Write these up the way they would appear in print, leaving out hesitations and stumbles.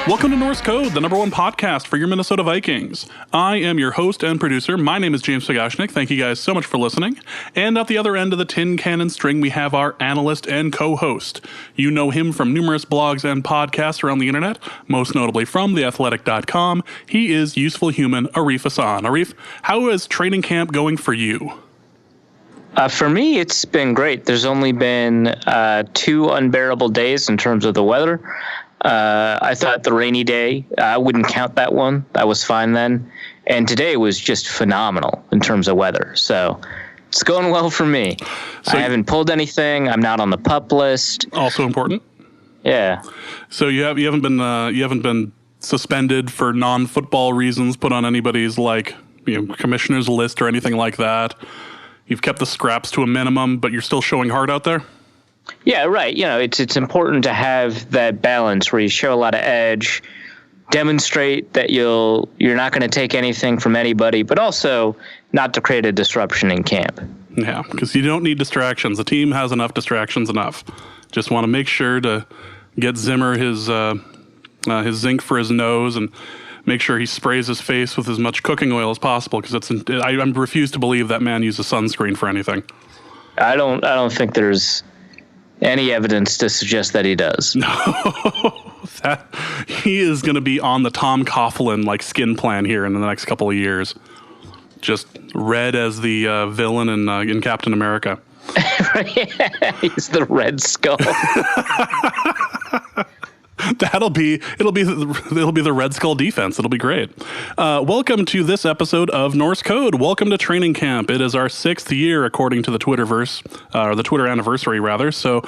Welcome to Norse Code, the #1 podcast for your Minnesota Vikings. I am your host and producer. My name is James Sagashnik. Thank you guys so much for listening. And at the other end of the tin cannon string, we have our analyst and co-host. You know him from numerous blogs and podcasts around the internet, most notably from theathletic.com. He is useful human Arif Hassan. Arif, how is training camp going for you? For me, it's been great. There's only been 2 unbearable days in terms of the weather. I thought the rainy day, I wouldn't count that one. That was fine then. And today was just phenomenal in terms of weather. So it's going well for me. I haven't pulled anything. I'm not on the pup list. Also important. Yeah. So you haven't been suspended for non-football reasons, put on anybody's commissioner's list or anything like that. You've kept the scraps to a minimum, but you're still showing heart out there? Yeah, right. You know, it's important to have that balance where you show a lot of edge, demonstrate that you're not going to take anything from anybody, but also not to create a disruption in camp. Yeah, because you don't need distractions. The team has enough distractions enough. Just want to make sure to get Zimmer his zinc for his nose and make sure he sprays his face with as much cooking oil as possible, because I refuse to believe that man uses sunscreen for anything. I don't think there's any evidence to suggest that he does. No, he is going to be on the Tom Coughlin skin plan here in the next couple of years. Just red as the villain in Captain America. He's the Red Skull. It'll be the Red Skull defense. It'll be great. Welcome to this episode of Norse Code. Welcome to training camp. It is our 6th year, according to the Twitterverse, or the Twitter anniversary, rather. So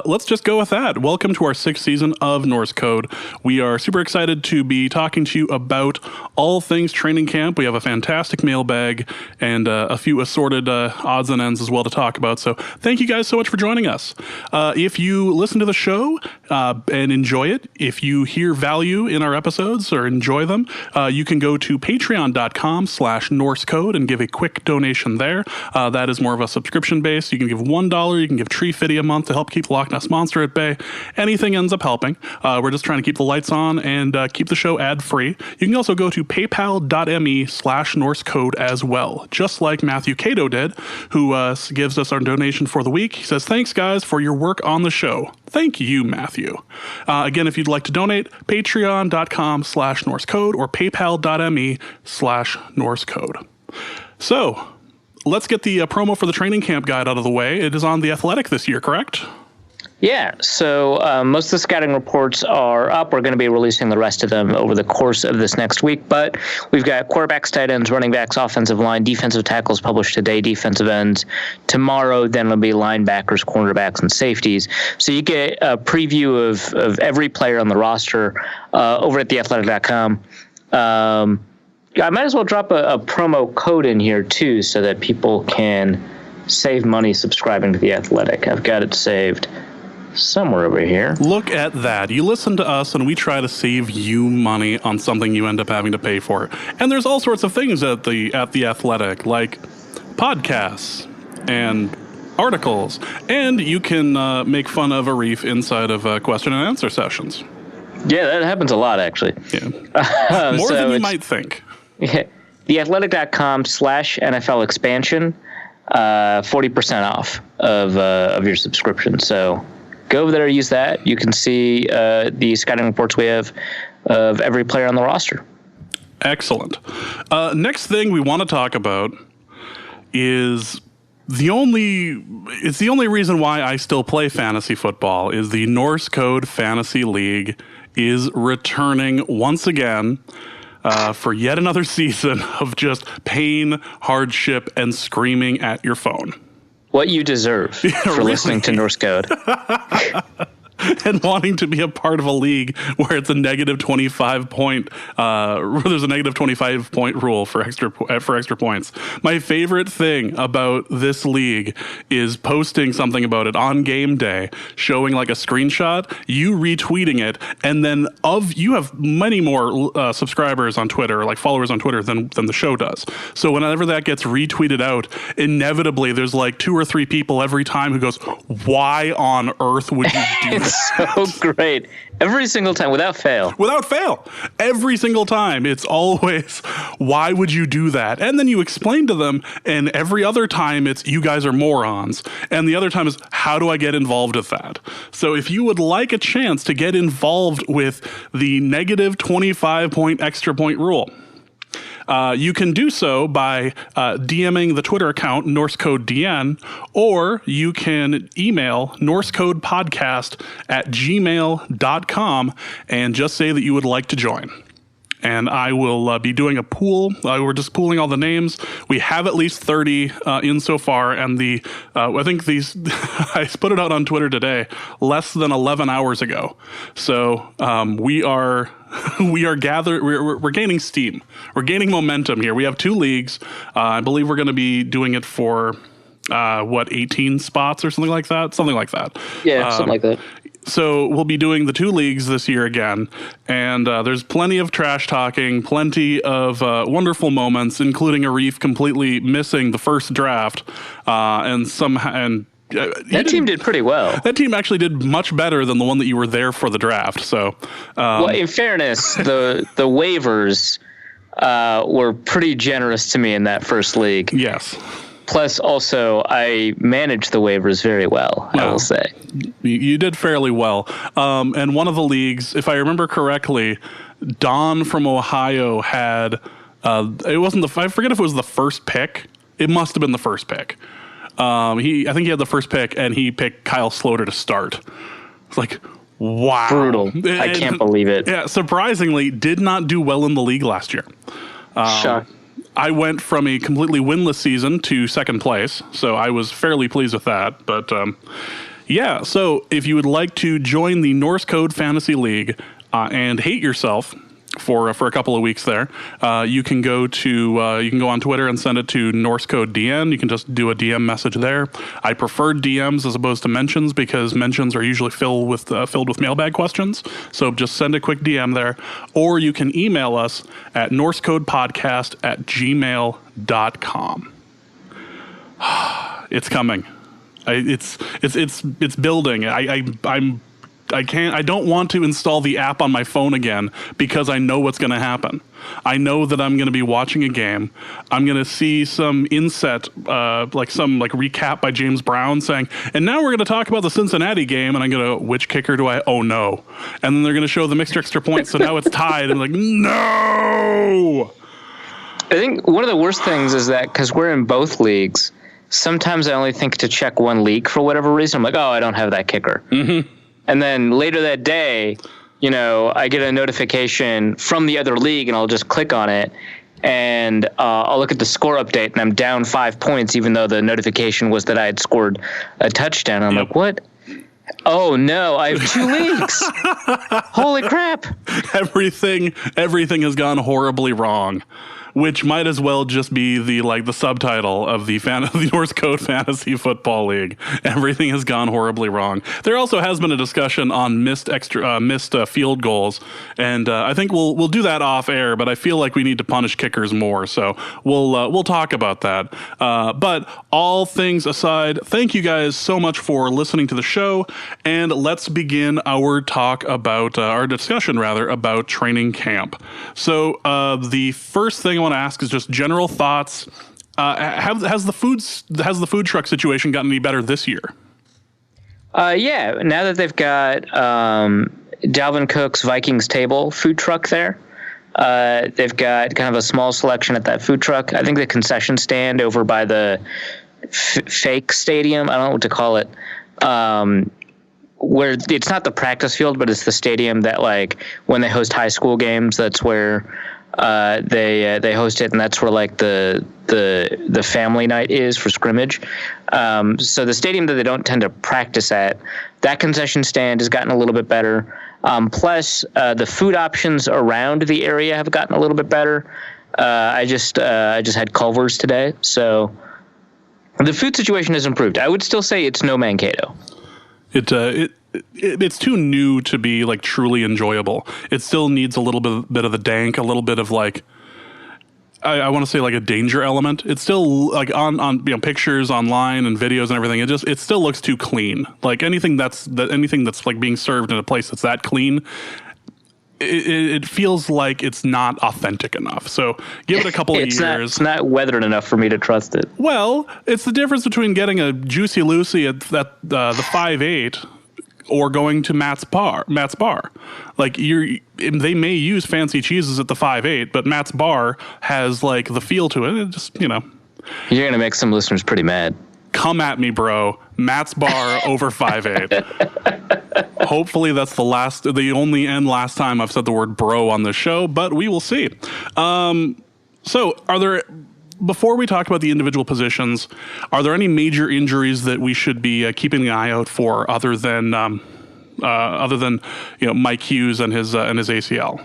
let's just go with that. Welcome to our 6th season of Norse Code. We are super excited to be talking to you about all things training camp. We have a fantastic mailbag and a few assorted odds and ends as well to talk about. So thank you guys so much for joining us. If you listen to the show and enjoy it, if you hear value in our episodes or enjoy them, you can go to patreon.com/norsecode and give a quick donation there. That is more of a subscription base. You can give $1. You can give Tree Fitty a month to help keep Loch Ness Monster at bay. Anything ends up helping. We're just trying to keep the lights on and keep the show ad-free. You can also go to paypal.me/norsecode as well, just like Matthew Cato did, who gives us our donation for the week. He says, "Thanks, guys, for your work on the show." Thank you, Matthew. Again, if you'd like to donate, patreon.com/norsecode or paypal.me/norsecode. So let's get the promo for the training camp guide out of the way. It is on The Athletic this year, correct? Yeah, so most of the scouting reports are up. We're going to be releasing the rest of them over the course of this next week, but we've got quarterbacks, tight ends, running backs, offensive line, defensive tackles published today, defensive ends tomorrow. Then it'll be linebackers, cornerbacks, and safeties. So you get a preview of every player on the roster over at theathletic.com. I might as well drop a promo code in here, too, so that people can save money subscribing to The Athletic. I've got it saved somewhere over here. Look at that. You listen to us and we try to save you money on something you end up having to pay for. And there's all sorts of things at the Athletic, like podcasts and articles. And you can make fun of Arif inside of question and answer sessions. Yeah, that happens a lot, actually. Yeah. More than you might think. Yeah, theathletic.com/NFL expansion, 40% off of your subscription. So go over there, use that. You can see the scouting reports we have of every player on the roster. Excellent. Next thing we want to talk about is the only reason why I still play fantasy football is the Norse Code Fantasy League is returning once again for yet another season of just pain, hardship, and screaming at your phone. What you deserve for listening to Norse Code. And wanting to be a part of a league where it's a negative 25 point, there's a negative 25 point rule for extra points. My favorite thing about this league is posting something about it on game day, showing like a screenshot, you retweeting it, and then you have many more subscribers on Twitter, like followers on Twitter than the show does. So whenever that gets retweeted out, inevitably there's like 2 or 3 people every time who goes, "Why on earth would you do this?" Oh, great. Every single time, without fail. Without fail. Every single time. It's always, why would you do that? And then you explain to them, and every other time it's, you guys are morons. And the other time is, how do I get involved with that? So if you would like a chance to get involved with the negative 25 point extra point rule, you can do so by DMing the Twitter account Norse Code DN, or you can email norsecodepodcast at gmail.com and just say that you would like to join. And I will be doing a pool. We're just pooling all the names. We have at least 30 in so far, and I think these I put it out on Twitter today, less than 11 hours ago. So we are gathering. We're gaining steam. We're gaining momentum here. We have 2 leagues. I believe we're going to be doing it for 18 spots or something like that. Something like that. Yeah, something like that. So we'll be doing the 2 leagues this year again, and there's plenty of trash talking, plenty of wonderful moments, including Arif completely missing the first draft, that team did pretty well. That team actually did much better than the one that you were there for the draft. So, well, in fairness, the waivers were pretty generous to me in that first league. Yes. Plus, also, I managed the waivers very well, I will say. You did fairly well. And one of the leagues, if I remember correctly, Don from Ohio had, I forget if it was the first pick. It must have been the first pick. I think he had the first pick, and he picked Kyle Sloter to start. It's like, wow. Brutal. I can't believe it. Yeah, surprisingly, did not do well in the league last year. Shock. I went from a completely winless season to second place, so I was fairly pleased with that. But yeah, so if you would like to join the Norse Code Fantasy League and hate yourself for a couple of weeks there, you can go on Twitter and send it to Norse Code DN. You can just do a DM message there. I prefer DMs as opposed to mentions because mentions are usually filled with mailbag questions. So just send a quick DM there, or you can email us at norsecodepodcast@gmail.com. It's coming. It's building. I don't want to install the app on my phone again because I know what's going to happen. I know that I'm going to be watching a game. I'm going to see some inset, some recap by James Brown saying, and now we're going to talk about the Cincinnati game. And I'm going to, which kicker do I, oh no. And then they're going to show the mixed extra points. So now it's tied. And no. I think one of the worst things is that because we're in both leagues, sometimes I only think to check one league for whatever reason. I'm like, oh, I don't have that kicker. Mm-hmm. And then later that day, I get a notification from the other league, and I'll just click on it, and I'll look at the score update, and I'm down 5 points, even though the notification was that I had scored a touchdown. I'm like, what? Oh, no, I have 2 leagues. Holy crap. Everything has gone horribly wrong. Which might as well just be the subtitle of the Norse Code Fantasy Football League. Everything has gone horribly wrong. There also has been a discussion on missed field goals, and I think we'll do that off air. But I feel like we need to punish kickers more, so we'll talk about that. But all things aside, thank you guys so much for listening to the show, and let's begin our discussion about training camp. So the first thing I want to ask is just general thoughts. Has the food truck situation gotten any better this year? Yeah, now that they've got Dalvin Cook's Vikings Table food truck there, they've got kind of a small selection at that food truck. I think the concession stand over by the fake stadium, I don't know what to call it, where it's not the practice field, but it's the stadium that when they host high school games, that's where they host it, and that's where the family night is for scrimmage. So the stadium that they don't tend to practice at, that concession stand has gotten a little bit better. Plus, the food options around the area have gotten a little bit better. I just had Culver's today, so the food situation has improved. I would still say it's no Mankato. It's too new to be truly enjoyable. It still needs a little bit of the dank, a little bit of I want to say like a danger element. It's still like on pictures online and videos and everything. It still looks too clean. Like anything that's like being served in a place that's that clean, it feels like it's not authentic enough. So give it a couple of years. It's not weathered enough for me to trust it. Well, it's the difference between getting a Juicy Lucy at the 5.8 or going to Matt's Bar. Like they may use fancy cheeses at the 5.8, but Matt's Bar has like the feel to it. It just, You're going to make some listeners pretty mad. Come at me, bro. Matt's Bar over 5.8. Hopefully that's the only and last time I've said the word bro on this show, but we will see. So before we talk about the individual positions, are there any major injuries that we should be keeping an eye out for other than Mike Hughes and his ACL?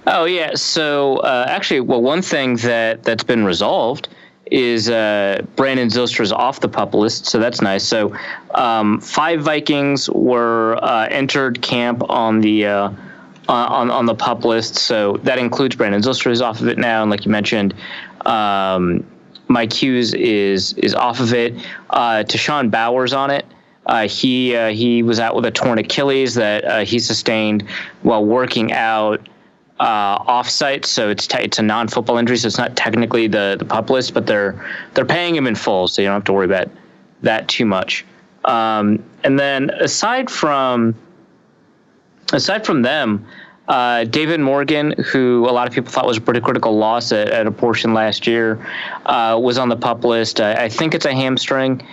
Oh yeah. So actually, one thing that's been resolved is Brandon Zylstra's off the PUP list, so that's nice. So 5 Vikings were entered camp on the PUP list, so that includes Brandon Zylstra, who's off of it now, and like you mentioned, Mike Hughes is off of it. Tashawn Bower's on it. He was out with a torn Achilles that he sustained while working out off-site, so it's a non-football injury, so it's not technically the PUP list, but they're paying him in full, so you don't have to worry about that too much. And then aside from them, David Morgan, who a lot of people thought was a pretty critical loss at a portion last year, was on the PUP list. I think it's a hamstring.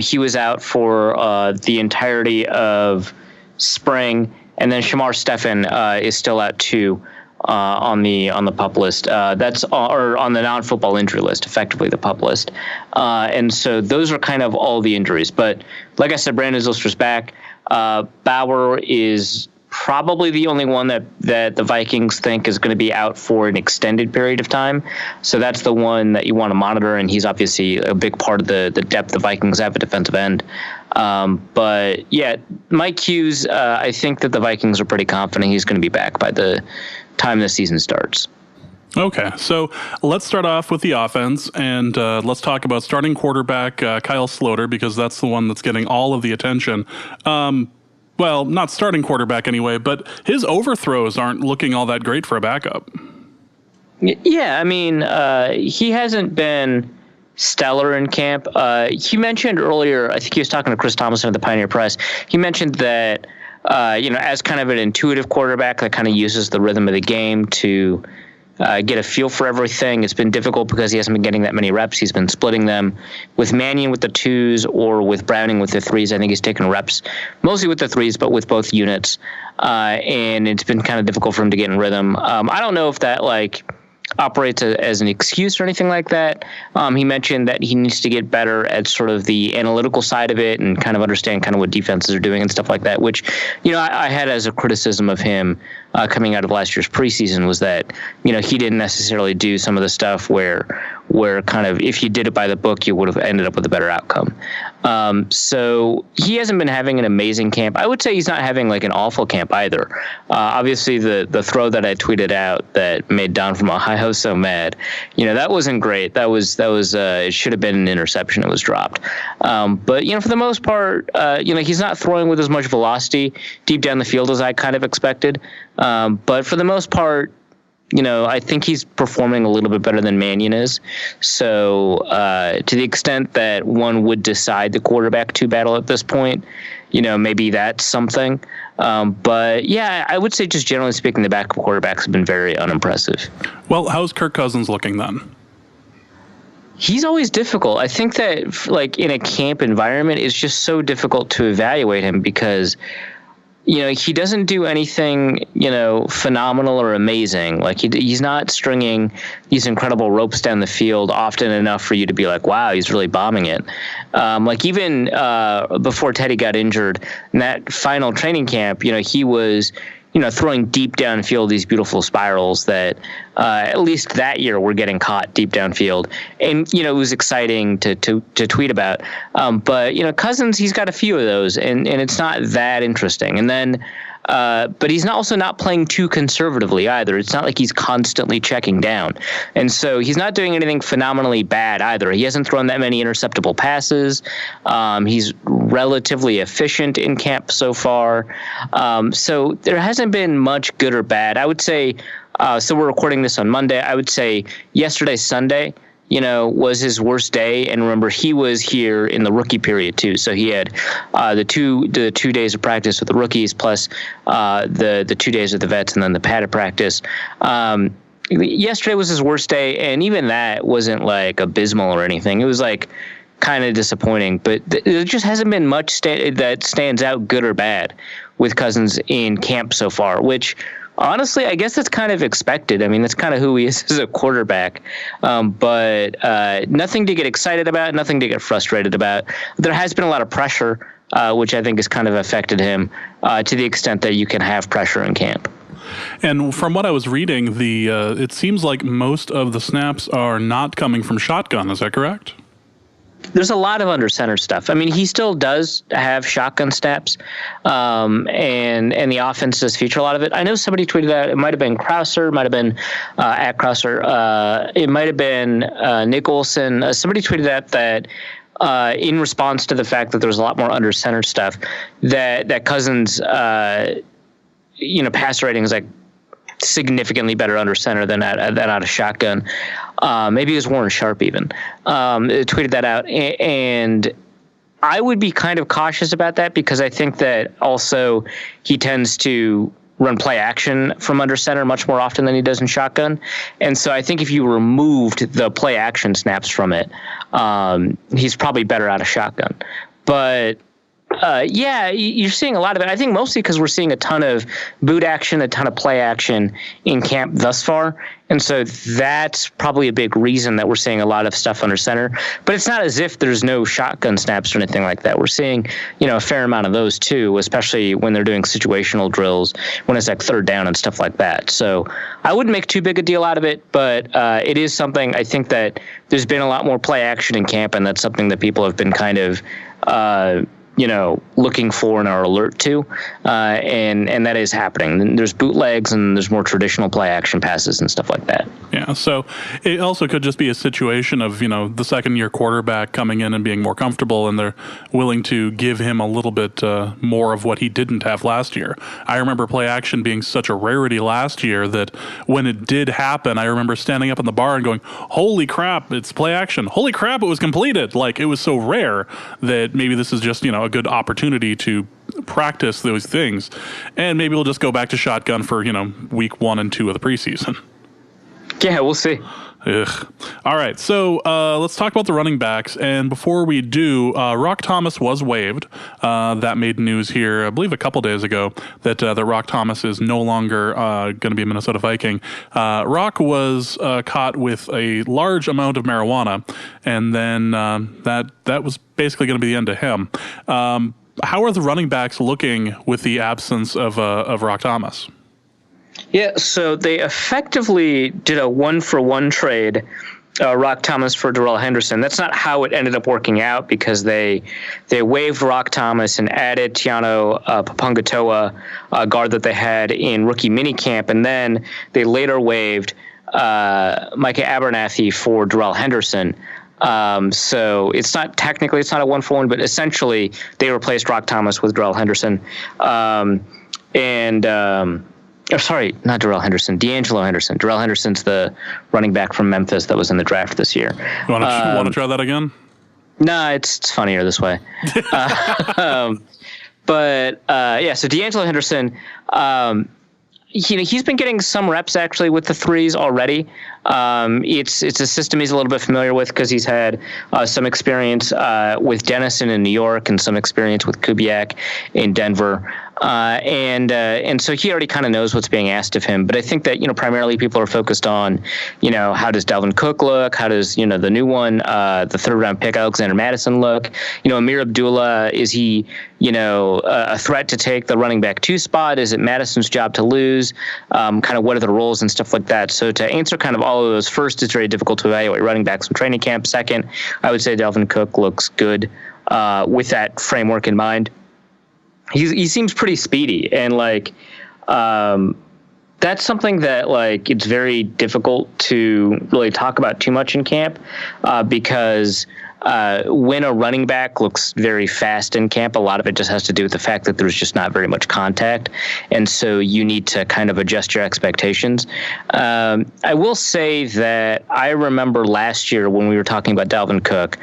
He was out for the entirety of spring. And then Shamar Stephan is still out too on the PUP list. That's or on the non-football injury list, effectively the PUP list. And so those are kind of all the injuries. But like I said, Brandon Zylstra's back. Bauer is probably the only one that the Vikings think is going to be out for an extended period of time. So that's the one that you want to monitor, and he's obviously a big part of the depth the Vikings have at defensive end. But yeah, Mike Hughes, I think that the Vikings are pretty confident he's going to be back by the time the season starts. Okay, so let's start off with the offense, and let's talk about starting quarterback Kyle Sloter, because that's the one that's getting all of the attention. Well, not starting quarterback anyway, but his overthrows aren't looking all that great for a backup. Yeah, I mean, he hasn't been stellar in camp. He mentioned earlier, I think he was talking to Chris Thomason of the Pioneer Press, he mentioned that, as kind of an intuitive quarterback that kind of uses the rhythm of the game to get a feel for everything. It's been difficult because he hasn't been getting that many reps. He's been splitting them with Mannion with the 2s or with Browning with the 3s. I think he's taken reps mostly with the 3s, but with both units. And it's been kind of difficult for him to get in rhythm. I don't know if that operates as an excuse or anything like that. He mentioned that he needs to get better at sort of the analytical side of it and kind of understand kind of what defenses are doing and stuff like that, which, I had as a criticism of him coming out of last year's preseason was that, he didn't necessarily do some of the stuff where kind of if you did it by the book, you would have ended up with a better outcome. So he hasn't been having an amazing camp. I would say he's not having like an awful camp either. Obviously the throw that I tweeted out that made Don from Ohio so mad, that wasn't great. That was it should have been an interception. It was dropped. But for the most part, he's not throwing with as much velocity deep down the field as I kind of expected. But for the most part, I think he's performing a little bit better than Mannion is. So to the extent that one would decide the quarterback 2 battle at this point, maybe that's something. But yeah, I would say just generally speaking, the backup quarterbacks have been very unimpressive. Well, how's Kirk Cousins looking then? He's always difficult. I think that in a camp environment, it's just so difficult to evaluate him because he doesn't do anything, phenomenal or amazing. Like he's not stringing these incredible ropes down the field often enough for you to be like, wow, he's really bombing it. Even before Teddy got injured in that final training camp, he was, throwing deep downfield these beautiful spirals that at least that year were getting caught deep downfield. And, it was exciting to tweet about. But, Cousins, he's got a few of those, and it's not that interesting. And then But he's also not playing too conservatively either. It's not like he's constantly checking down. And so he's not doing anything phenomenally bad either. He hasn't thrown that many interceptable passes. He's relatively efficient in camp so far. So there hasn't been much good or bad. I would say, so we're recording this on Monday. I would say yesterday, Sunday, was his worst day. And remember, he was here in the rookie period too. So he had the two days of practice with the rookies plus the 2 days with the vets and then the padded practice. Yesterday was his worst day, and even that wasn't like abysmal or anything. It was like kind of disappointing, but there just hasn't been much that stands out good or bad with Cousins in camp so far, which honestly, I guess that's kind of expected. I mean, that's kind of who he is as a quarterback. But nothing to get excited about, nothing to get frustrated about. There has been a lot of pressure, which I think has kind of affected him to the extent that you can have pressure in camp. And from what I was reading, it seems like most of the snaps are not coming from shotgun. Is that correct? There's a lot of under center stuff. I mean, he still does have shotgun snaps, and the offense does feature a lot of it. I know somebody tweeted out, it might have been Krauser, it might have been at Krauser, it might have been Nick Olson. Somebody tweeted out that in response to the fact that there's a lot more under center stuff, that Cousins, passer rating is like significantly better under center than out of shotgun. Maybe it was Warren Sharp even tweeted that out, and I would be kind of cautious about that because I think that also he tends to run play action from under center much more often than he does in shotgun, and so I think if you removed the play action snaps from it, he's probably better out of shotgun. But you're seeing a lot of it. I think mostly because we're seeing a ton of boot action, a ton of play action in camp thus far. And so that's probably a big reason that we're seeing a lot of stuff under center. But it's not as if there's no shotgun snaps or anything like that. We're seeing, a fair amount of those too, especially when they're doing situational drills, when it's like third down and stuff like that. So I wouldn't make too big a deal out of it, but it is something I think that there's been a lot more play action in camp, and that's something that people have been kind of looking for and are alert to, and that is happening. There's bootlegs and there's more traditional play action passes and stuff like that. Yeah, so it also could just be a situation of, the second-year quarterback coming in and being more comfortable, and they're willing to give him a little bit more of what he didn't have last year. I remember play action being such a rarity last year that when it did happen, I remember standing up in the bar and going, holy crap, it's play action. Holy crap, it was completed. Like, it was so rare that maybe this is just, a good opportunity to practice those things. And maybe we'll just go back to shotgun for, week 1 and 2 of the preseason. Yeah, we'll see. Ugh. All right, so let's talk about the running backs. And before we do, Rock Thomas was waived. That made news here, I believe, a couple days ago, that Rock Thomas is no longer going to be a Minnesota Viking. Rock was caught with a large amount of marijuana, and then that was basically going to be the end of him. How are the running backs looking with the absence of Rock Thomas? Yeah, so they effectively did a 1-for-1 trade, Rock Thomas for Darrell Henderson. That's not how it ended up working out, because they waived Rock Thomas and added Tiano Papangatoa, a guard that they had in rookie minicamp, and then they later waived Micah Abernathy for Darrell Henderson. So it's not a 1-for-1, but essentially they replaced Rock Thomas with Darrell Henderson. Sorry, not Darrell Henderson, D'Angelo Henderson. Darrell Henderson's the running back from Memphis that was in the draft this year. You want to try that again? No, it's funnier this way. So D'Angelo Henderson, he's been getting some reps actually with the threes already. It's a system he's a little bit familiar with because he's had some experience with Dennison in New York and some experience with Kubiak in Denver. And so he already kind of knows what's being asked of him. But I think that, primarily people are focused on, how does Dalvin Cook look? How does, the new one, the third-round pick, Alexander Madison look? Amir Abdullah, is he, a threat to take the running back 2 spot? Is it Madison's job to lose? Kind of what are the roles and stuff like that? So to answer kind of all of those, first, it's very difficult to evaluate running backs from training camp. Second, I would say Dalvin Cook looks good with that framework in mind. he seems pretty speedy, and like that's something that like it's very difficult to really talk about too much in camp because when a running back looks very fast in camp, a lot of it just has to do with the fact that there's just not very much contact. And so you need to kind of adjust your expectations. I will say that I remember last year when we were talking about Dalvin Cook,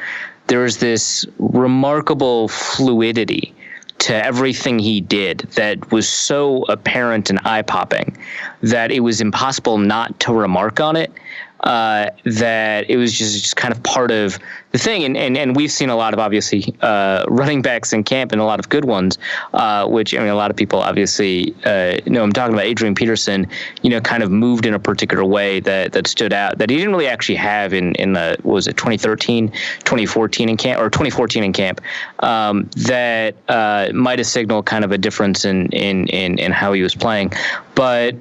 there was this remarkable fluidity to everything he did that was so apparent and eye-popping that it was impossible not to remark on it. That it was just kind of part of the thing. And we've seen a lot of, obviously, running backs in camp and a lot of good ones, which, I mean, a lot of people obviously know I'm talking about. Adrian Peterson, kind of moved in a particular way that stood out that he didn't really actually have in what was it, 2013, 2014 in camp, or 2014 in camp, that might have signaled kind of a difference in how he was playing. But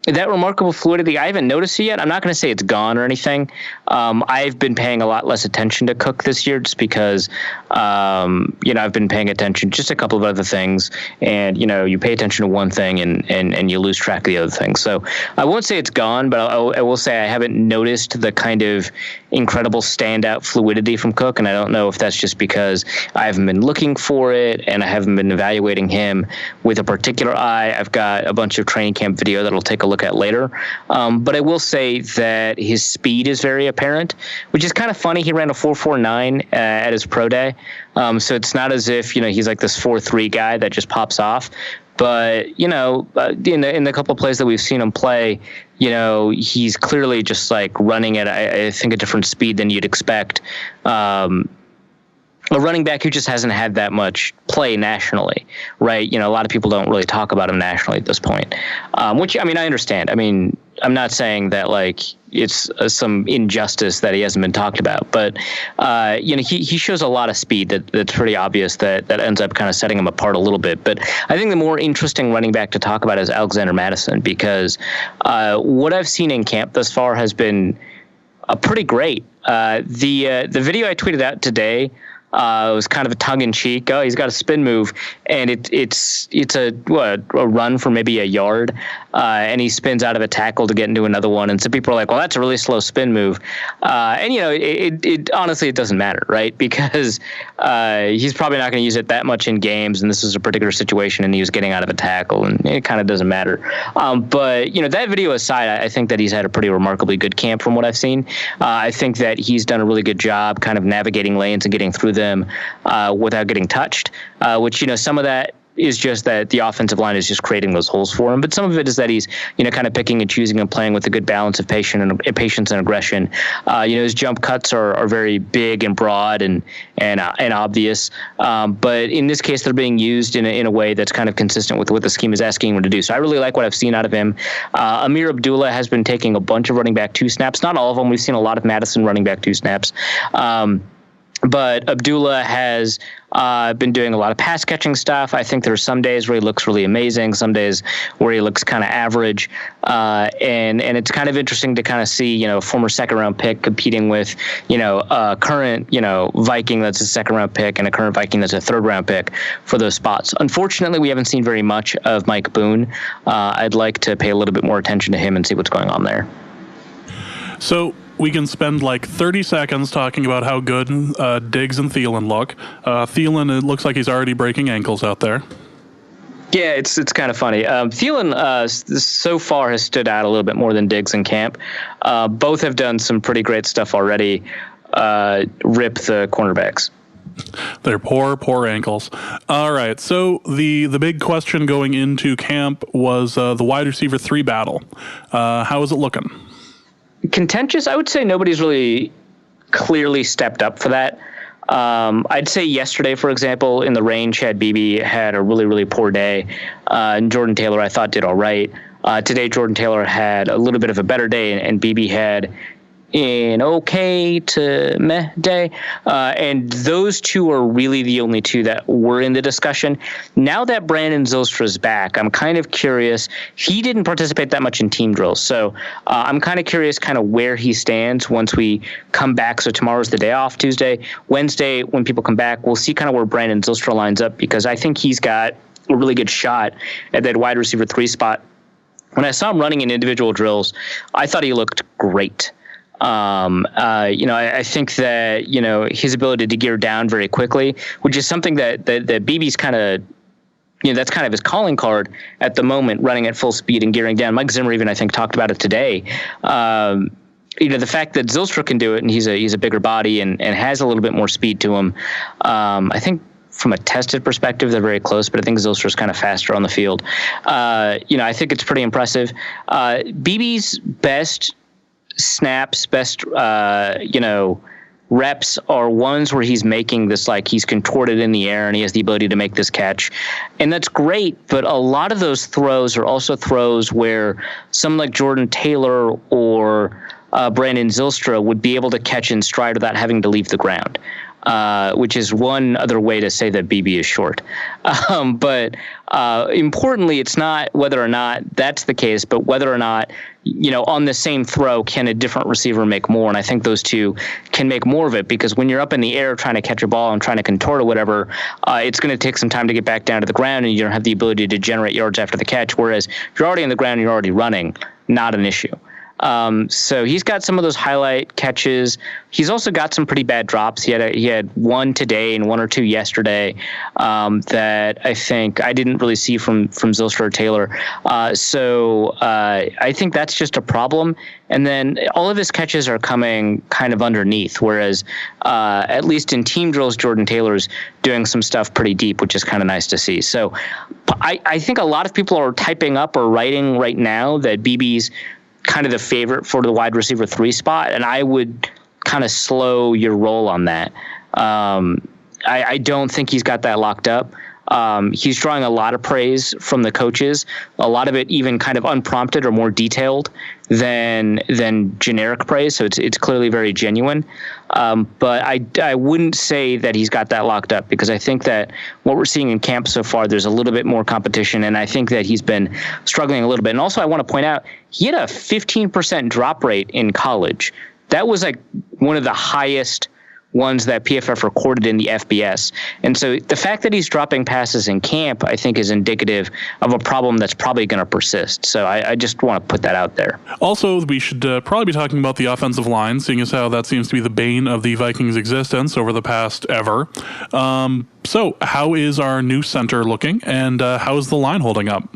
that remarkable fluidity, I haven't noticed it yet. I'm not going to say it's gone or anything. I've been paying a lot less attention to Cook this year just because, I've been paying attention to just a couple of other things. And, you pay attention to one thing and you lose track of the other thing. So I won't say it's gone, but I will say I haven't noticed the kind of incredible standout fluidity from Cook. And I don't know if that's just because I haven't been looking for it and I haven't been evaluating him with a particular eye. I've got a bunch of training camp video that I'll take a look at later. But I will say that his speed is very apparent, which is kind of funny. He ran a 4.49 at his pro day. So it's not as if, he's like this 4.3 guy that just pops off. But, in the couple of plays that we've seen him play, he's clearly just like running at, I think, a different speed than you'd expect. A running back who just hasn't had that much play nationally, right? A lot of people don't really talk about him nationally at this point, which, I mean, I understand. I mean, I'm not saying that like it's some injustice that he hasn't been talked about, but he shows a lot of speed that's pretty obvious that ends up kind of setting him apart a little bit. But I think the more interesting running back to talk about is Alexander Mattison, because what I've seen in camp thus far has been pretty great. The video I tweeted out today it was kind of a tongue-in-cheek. Oh, he's got a spin move, and it's a run for maybe a yard, and he spins out of a tackle to get into another one. And some people are like, "Well, that's a really slow spin move," and it honestly it doesn't matter, right? Because he's probably not going to use it that much in games, and this is a particular situation, and he was getting out of a tackle, and it kind of doesn't matter. But that video aside, I think that he's had a pretty remarkably good camp from what I've seen. I think that he's done a really good job kind of navigating lanes and getting through them without getting touched, which, some of that is just that the offensive line is just creating those holes for him. But some of it is that he's, kind of picking and choosing and playing with a good balance of patience and aggression. His jump cuts are very big and broad and obvious. But in this case, they're being used in a way that's kind of consistent with what the scheme is asking him to do. So I really like what I've seen out of him. Amir Abdullah has been taking a bunch of running back 2 snaps. Not all of them. We've seen a lot of Madison running back 2 snaps. But Abdullah has been doing a lot of pass catching stuff. I think there are some days where he looks really amazing, some days where he looks kind of average. And it's kind of interesting to kind of see, a former 2nd round pick competing with, a current, Viking that's a 2nd round pick and a current Viking that's a 3rd round pick for those spots. Unfortunately, we haven't seen very much of Mike Boone. I'd like to pay a little bit more attention to him and see what's going on there. So we can spend like 30 seconds talking about how good Diggs and Thielen look. Thielen, it looks like he's already breaking ankles out there. Yeah, it's kind of funny. Thielen so far has stood out a little bit more than Diggs in camp. Both have done some pretty great stuff already. Rip the cornerbacks. They're poor ankles. All right, so the big question going into camp was the wide receiver 3 battle. How is it looking? Contentious. I would say nobody's really clearly stepped up for that. I'd say yesterday, for example, in the rain, Chad Beebe had a really, really poor day. And Jordan Taylor, I thought, did all right. Today, Jordan Taylor had a little bit of a better day, and Beebe had an okay to meh day. And those two are really the only two that were in the discussion. Now that Brandon Zylstra's back, I'm kind of curious. He didn't participate that much in team drills. So I'm kind of curious kind of where he stands once we come back. So tomorrow's the day off, Tuesday. Wednesday, when people come back, we'll see kind of where Brandon Zylstra lines up, because I think he's got a really good shot at that wide receiver 3 spot. When I saw him running in individual drills, I thought he looked great. I think that, his ability to gear down very quickly, which is something that BB's kind of, that's kind of his calling card at the moment, running at full speed and gearing down. Mike Zimmer even, I think, talked about it today. The fact that Zylstra can do it, and he's a bigger body and has a little bit more speed to him. I think from a tested perspective, they're very close, but I think Zylstra's kind of faster on the field. I think it's pretty impressive. BB's best snaps, best reps are ones where he's making this, like, he's contorted in the air and he has the ability to make this catch, and that's great. But a lot of those throws are also throws where someone like Jordan Taylor or Brandon Zylstra would be able to catch in stride without having to leave the ground. Which is one other way to say that BB is short. But importantly, it's not whether or not that's the case, but whether or not, on the same throw, can a different receiver make more? And I think those two can make more of it, because when you're up in the air trying to catch a ball and trying to contort or whatever, it's going to take some time to get back down to the ground, and you don't have the ability to generate yards after the catch. Whereas if you're already on the ground and you're already running, not an issue. So he's got some of those highlight catches. He's also got some pretty bad drops. He had one today and one or two yesterday that I think I didn't really see from Zylstra or Taylor. So I think that's just a problem. And then all of his catches are coming kind of underneath, whereas at least in team drills, Jordan Taylor's doing some stuff pretty deep, which is kind of nice to see. So I think a lot of people are typing up or writing right now that BB's kind of the favorite for the wide receiver 3 spot, and I would kind of slow your roll on that. I don't think he's got that locked up. He's drawing a lot of praise from the coaches, a lot of it even kind of unprompted or more detailed than generic praise. So it's clearly very genuine. But I wouldn't say that he's got that locked up, because I think that what we're seeing in camp so far, there's a little bit more competition, and I think that he's been struggling a little bit. And also I want to point out, he had a 15% drop rate in college. That was like one of the highest ones that PFF recorded in the FBS. And so the fact that he's dropping passes in camp, I think, is indicative of a problem that's probably going to persist. So I just want to put that out there. Also, we should probably be talking about the offensive line, seeing as how that seems to be the bane of the Vikings' existence over the past ever. So how is our new center looking, and how is the line holding up?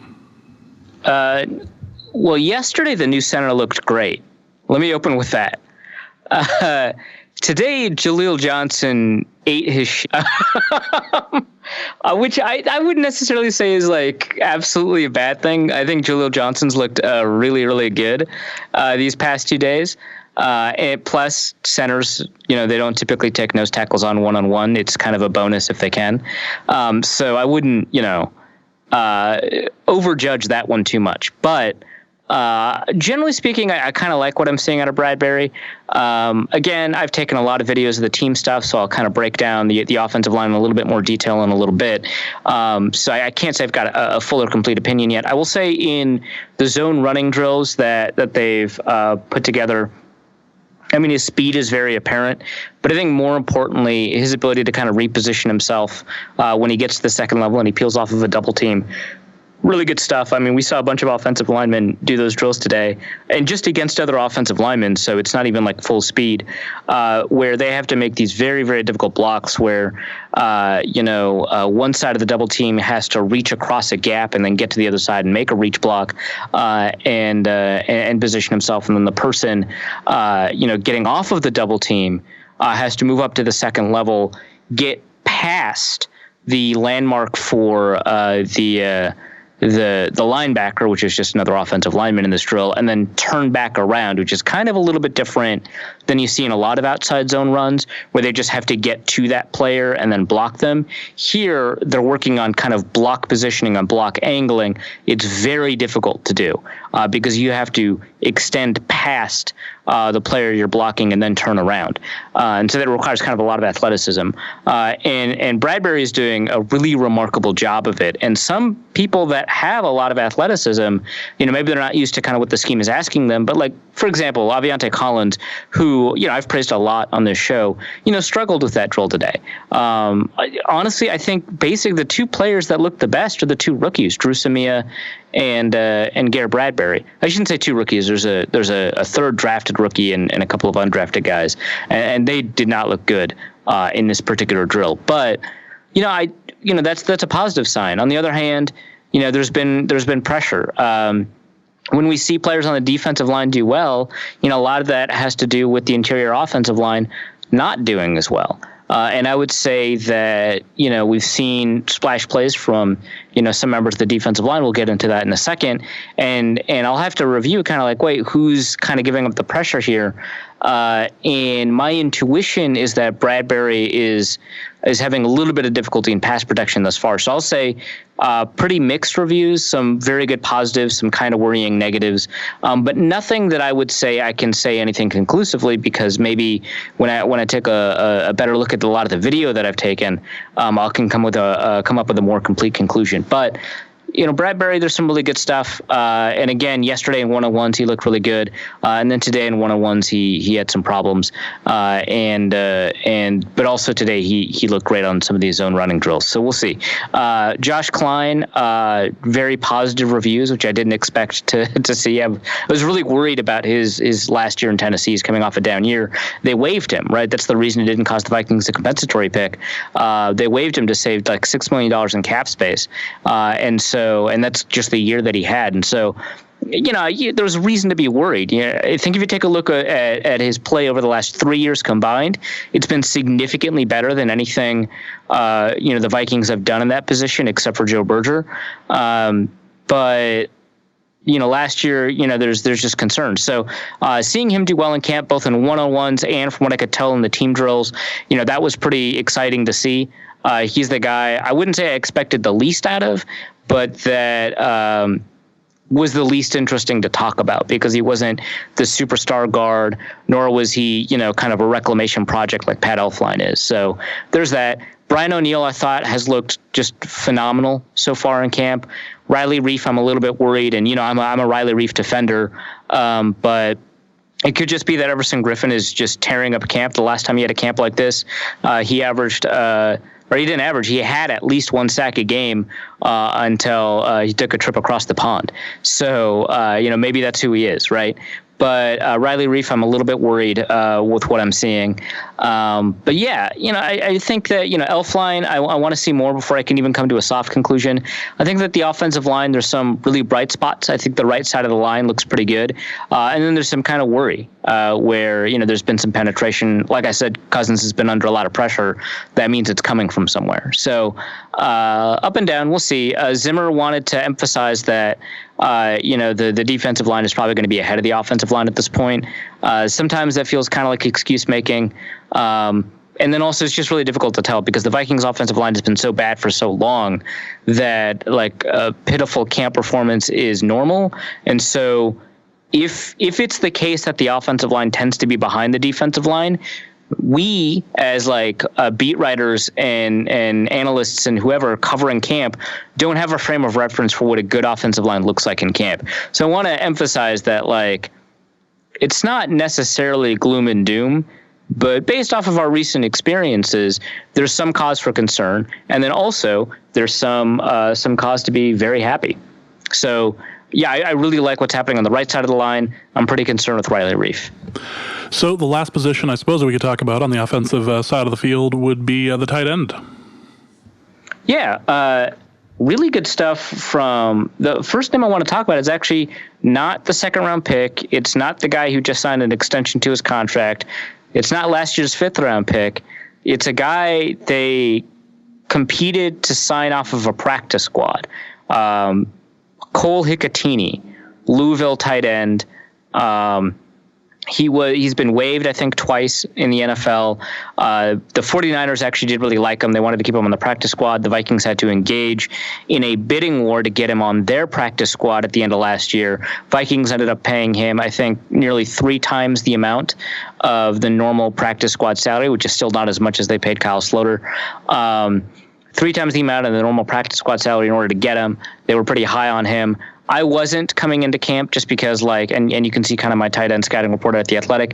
Well, yesterday the new center looked great. Let me open with that. Today, Jaleel Johnson ate his which I wouldn't necessarily say is like absolutely a bad thing. I think Jaleel Johnson's looked really, really good these past 2 days. And plus, centers, they don't typically take nose tackles on one-on-one. It's kind of a bonus if they can. So I wouldn't, overjudge that one too much. But generally speaking, I kind of like what I'm seeing out of Bradbury. Again, I've taken a lot of videos of the team stuff, so I'll kind of break down the offensive line in a little bit more detail in a little bit. So I can't say I've got a full or complete opinion yet. I will say in the zone running drills that they've put together, I mean, his speed is very apparent, but I think more importantly, his ability to kind of reposition himself when he gets to the second level and he peels off of a double team. Really good stuff. I mean, we saw a bunch of offensive linemen do those drills today, and just against other offensive linemen, so it's not even like full speed, where they have to make these very, very difficult blocks where, one side of the double team has to reach across a gap and then get to the other side and make a reach block and position himself, and then the person, getting off of the double team has to move up to the second level, get past the landmark for the linebacker, which is just another offensive lineman in this drill, and then turn back around, which is kind of a little bit different than you see in a lot of outside zone runs where they just have to get to that player and then block them. Here, they're working on kind of block positioning, on block angling. It's very difficult to do because you have to extend past the player you're blocking and then turn around. And so that requires kind of a lot of athleticism. And Bradbury is doing a really remarkable job of it. And some people that have a lot of athleticism, maybe they're not used to kind of what the scheme is asking them. But like, for example, Aviante Collins, who, I've praised a lot on this show, struggled with that drill today. Honestly, I think basically the two players that look the best are the two rookies, Drew Samia and Garrett Bradbury. I shouldn't say two rookies. There's a third drafted rookie and a couple of undrafted guys, and they did not look good in this particular drill. But that's a positive sign. On the other hand, there's been pressure. When we see players on the defensive line do well, a lot of that has to do with the interior offensive line not doing as well. And I would say that, we've seen splash plays from, some members of the defensive line. We'll get into that in a second. And I'll have to review kind of like, wait, who's kind of giving up the pressure here? And my intuition is that Bradbury is having a little bit of difficulty in pass protection thus far. So I'll say pretty mixed reviews, some very good positives, some kind of worrying negatives, but nothing that I would say I can say anything conclusively, because maybe when I take a better look at a lot of the video that I've taken, I can come up with a more complete conclusion. But Bradbury, there's some really good stuff. And again, yesterday in one-on-ones, he looked really good. And then today in one-on-ones, he had some problems. But also today, he looked great on some of these zone running drills. So we'll see. Josh Klein, very positive reviews, which I didn't expect to see. I was really worried about his last year in Tennessee. He's coming off a down year. They waived him, right? That's the reason it didn't cost the Vikings a compensatory pick. They waived him to save like $6 million in cap space. And that's just the year that he had. And so, there's reason to be worried. I think if you take a look at his play over the last 3 years combined, it's been significantly better than anything, the Vikings have done in that position, except for Joe Berger. But last year, there's just concerns. So seeing him do well in camp, both in one-on-ones and from what I could tell in the team drills, that was pretty exciting to see. He's the guy I wouldn't say I expected the least out of, but that was the least interesting to talk about, because he wasn't the superstar guard, nor was he, kind of a reclamation project like Pat Elflein is. So there's that. Brian O'Neill, I thought, has looked just phenomenal so far in camp. Riley Reif, I'm a little bit worried, and, I'm a Riley Reif defender, but it could just be that Everson Griffin is just tearing up camp. The last time he had a camp like this, he averaged or he didn't average. He had at least one sack a game until he took a trip across the pond. So, maybe that's who he is, right? But Riley Reif, I'm a little bit worried with what I'm seeing. But yeah, I think that, Elflein, I want to see more before I can even come to a soft conclusion. I think that the offensive line, there's some really bright spots. I think the right side of the line looks pretty good. And then there's some kind of worry where, there's been some penetration. Like I said, Cousins has been under a lot of pressure. That means it's coming from somewhere. So up and down, we'll see. Zimmer wanted to emphasize that, the defensive line is probably going to be ahead of the offensive line at this point. Sometimes that feels kind of like excuse making. And then also it's just really difficult to tell, because the Vikings offensive line has been so bad for so long that like a pitiful camp performance is normal. And so if it's the case that the offensive line tends to be behind the defensive line, we as like beat writers and analysts and whoever covering camp don't have a frame of reference for what a good offensive line looks like in camp. So I want to emphasize that, like, it's not necessarily gloom and doom, but based off of our recent experiences, there's some cause for concern. And then also there's some cause to be very happy. So yeah, I really like what's happening on the right side of the line. I'm pretty concerned with Riley Reif. So the last position I suppose that we could talk about on the offensive side of the field would be the tight end. Yeah, really good stuff from the first name I want to talk about is actually not the second round pick. It's not the guy who just signed an extension to his contract. It's not last year's fifth round pick. It's a guy they competed to sign off of a practice squad. Cole Hicatini, Louisville tight end. He's been waived, I think, twice in the NFL. The 49ers actually did really like him. They wanted to keep him on the practice squad. The Vikings had to engage in a bidding war to get him on their practice squad at the end of last year. Vikings ended up paying him, I think, nearly 3 times the amount of the normal practice squad salary, which is still not as much as they paid Kyle Sloter. 3 times the amount of the normal practice squad salary in order to get him. They were pretty high on him. I wasn't coming into camp just because, and you can see kind of my tight end scouting report at The Athletic,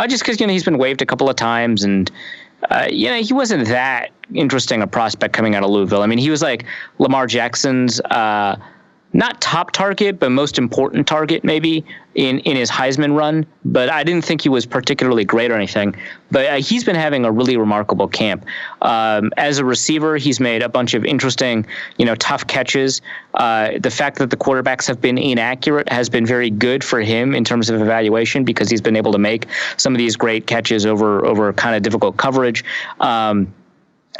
just because, he's been waived a couple of times, and, he wasn't that interesting a prospect coming out of Louisville. I mean, he was like Lamar Jackson's not top target, but most important target maybe in his Heisman run. But I didn't think he was particularly great or anything. But he's been having a really remarkable camp. As a receiver, he's made a bunch of interesting, tough catches. The fact that the quarterbacks have been inaccurate has been very good for him in terms of evaluation, because he's been able to make some of these great catches over kind of difficult coverage.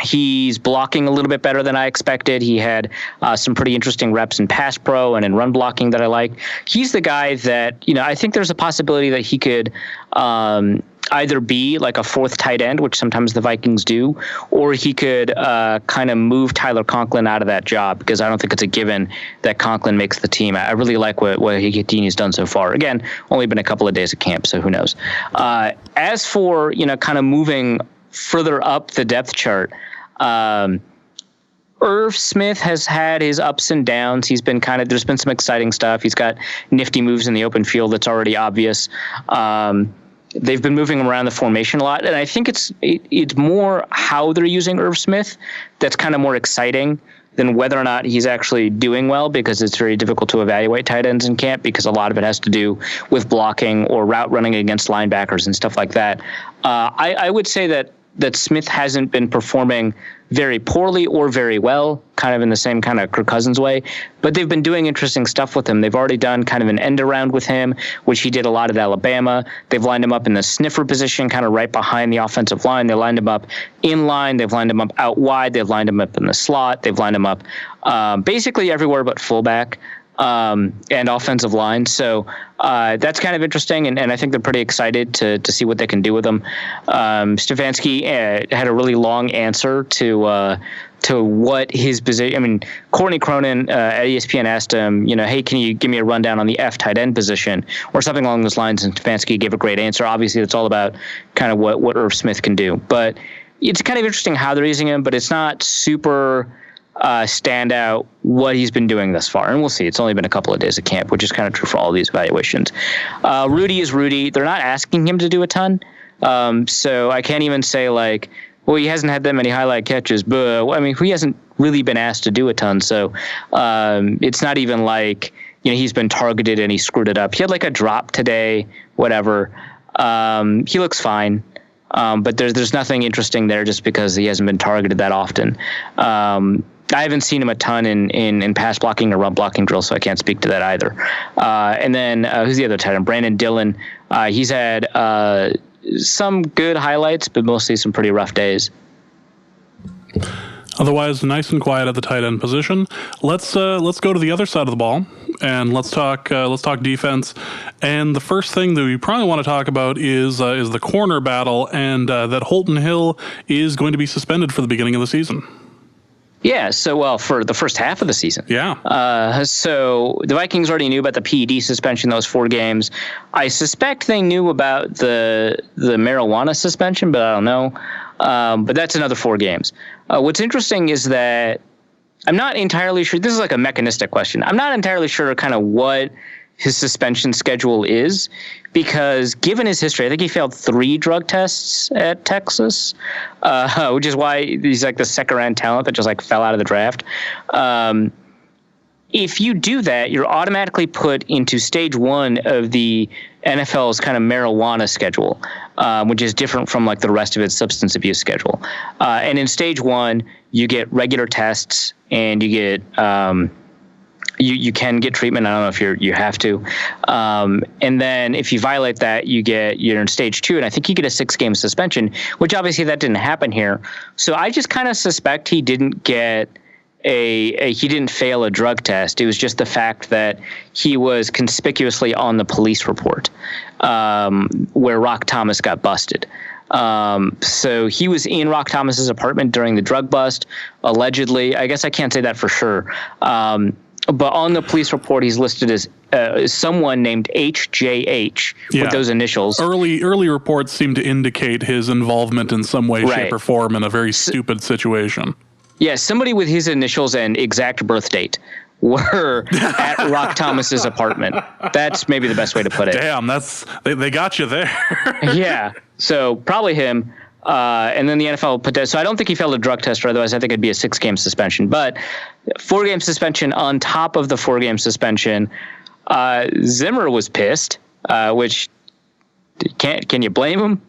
He's blocking a little bit better than I expected. He had some pretty interesting reps in pass pro and in run blocking that I like. He's the guy that, I think there's a possibility that he could either be like a 4th tight end, which sometimes the Vikings do, or he could kind of move Tyler Conklin out of that job, because I don't think it's a given that Conklin makes the team. I really like what Higgins done so far. Again, only been a couple of days of camp, so who knows. As for, kind of moving further up the depth chart, Irv Smith has had his ups and downs. He's been there's been some exciting stuff. He's got nifty moves in the open field that's already obvious. They've been moving him around the formation a lot, and I think it's more how they're using Irv Smith that's kind of more exciting than whether or not he's actually doing well, because it's very difficult to evaluate tight ends in camp, because a lot of it has to do with blocking or route running against linebackers and stuff like that. I would say that Smith hasn't been performing very poorly or very well, kind of in the same kind of Kirk Cousins way, but they've been doing interesting stuff with him. They've already done kind of an end around with him, which he did a lot at Alabama. They've lined him up in the sniffer position, kind of right behind the offensive line. They lined him up in line. They've lined him up out wide. They've lined him up in the slot. They've lined him up basically everywhere but fullback. And offensive line. So that's kind of interesting, and I think they're pretty excited to see what they can do with them. Stefanski had a really long answer to what his position. I mean, Courtney Cronin at ESPN asked him, hey, can you give me a rundown on the F tight end position or something along those lines? And Stefanski gave a great answer. Obviously, it's all about kind of what Irv Smith can do, but it's kind of interesting how they're using him, but it's not super stand out what he's been doing thus far. And we'll see. It's only been a couple of days of camp, which is kind of true for all these evaluations. Rudy is Rudy. They're not asking him to do a ton. So I can't even say he hasn't had that many highlight catches, but I mean, he hasn't really been asked to do a ton. So it's not even like, he's been targeted and he screwed it up. He had a drop today, whatever. He looks fine. But there's nothing interesting there just because he hasn't been targeted that often. I haven't seen him a ton in pass blocking or run blocking drills, so I can't speak to that either. And then who's the other tight end? Brandon Dillon. He's had some good highlights, but mostly some pretty rough days. Otherwise, nice and quiet at the tight end position. Let's go to the other side of the ball and let's talk defense. And the first thing that we probably want to talk about is the corner battle, and that Holton Hill is going to be suspended for the beginning of the season. Yeah, so for the first half of the season. Yeah. So the Vikings already knew about the PED suspension, those 4 games. I suspect they knew about the marijuana suspension, but I don't know. But that's another 4 games. What's interesting is that I'm not entirely sure. This is like a mechanistic question. I'm not entirely sure kind of what his suspension schedule is, because given his history, I think he failed 3 drug tests at Texas, which is why he's like the second-round talent that just fell out of the draft. If you do that, you're automatically put into stage 1 of the NFL's kind of marijuana schedule, which is different from the rest of its substance abuse schedule. And in stage 1, you get regular tests, and you get you can get treatment. I don't know if you have to. And then if you violate that, you're in stage 2, and I think you get a 6-game suspension, which obviously that didn't happen here. So I just kind of suspect he didn't get he didn't fail a drug test. It was just the fact that he was conspicuously on the police report where Rock Thomas got busted. So he was in Rock Thomas's apartment during the drug bust, allegedly. I guess I can't say that for sure. But on the police report, he's listed as someone named HJH with those initials. Early reports seem to indicate his involvement in some way, shape, or form in a very stupid situation. Yeah, somebody with his initials and exact birth date were at Rock Thomas's apartment. That's maybe the best way to put it. Damn, they got you there. Yeah, so probably him. And then the NFL put that. So I don't think he failed a drug test, or otherwise I think it'd be a 6-game suspension. But 4-game suspension on top of the 4-game suspension. Zimmer was pissed, which can you blame him?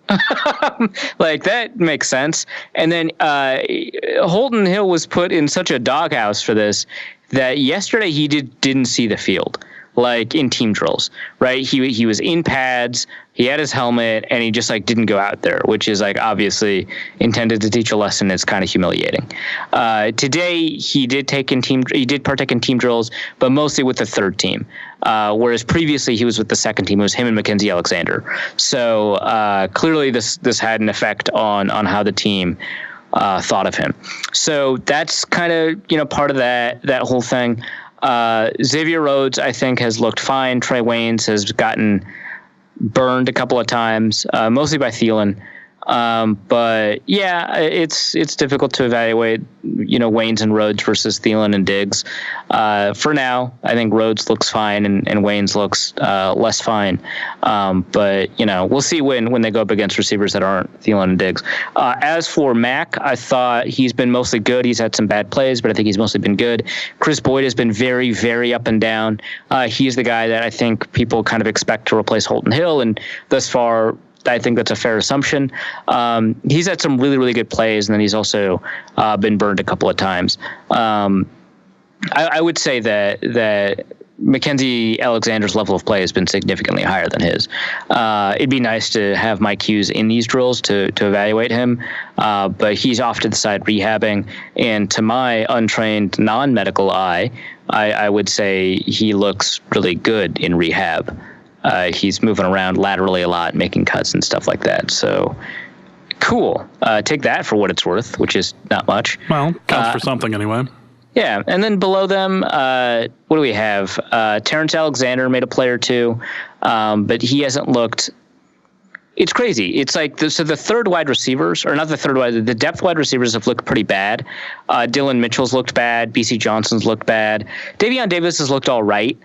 Like, that makes sense. And then Holton Hill was put in such a doghouse for this that yesterday he didn't see the field, like in team drills, right? He was in pads, he had his helmet, and he just like didn't go out there, which is like obviously intended to teach a lesson. It's kind of humiliating. Today he did partake in team drills, but mostly with the third team. Whereas previously he was with the second team. It was him and Mackenzie Alexander. So clearly this had an effect on how the team thought of him. So that's kind of, part of that whole thing. Xavier Rhodes, I think, has looked fine. Trey Waynes has gotten burned a couple of times, mostly by Thielen. But yeah, it's difficult to evaluate, Waynes and Rhodes versus Thielen and Diggs. For now, I think Rhodes looks fine and Waynes looks less fine. But we'll see when they go up against receivers that aren't Thielen and Diggs. As for Mack, I thought he's been mostly good. He's had some bad plays, but I think he's mostly been good. Chris Boyd has been very, very up and down. He's the guy that I think people kind of expect to replace Holton Hill, and thus far, I think that's a fair assumption. He's had some really, really good plays, and then he's also been burned a couple of times. I would say that Mackenzie Alexander's level of play has been significantly higher than his. It'd be nice to have Mike Hughes in these drills to evaluate him, but he's off to the side rehabbing, and to my untrained non-medical eye, I would say he looks really good in rehab. He's moving around laterally a lot, making cuts and stuff like that. So cool. Take that for what it's worth, which is not much. Well, counts for something anyway. Yeah. And then below them, what do we have? Terrence Alexander made a play or two, but he hasn't looked. It's crazy. It's like the third wide receivers, or not the third wide, the depth wide receivers have looked pretty bad. Dylan Mitchell's looked bad. BC Johnson's looked bad. Davion Davis has looked all right.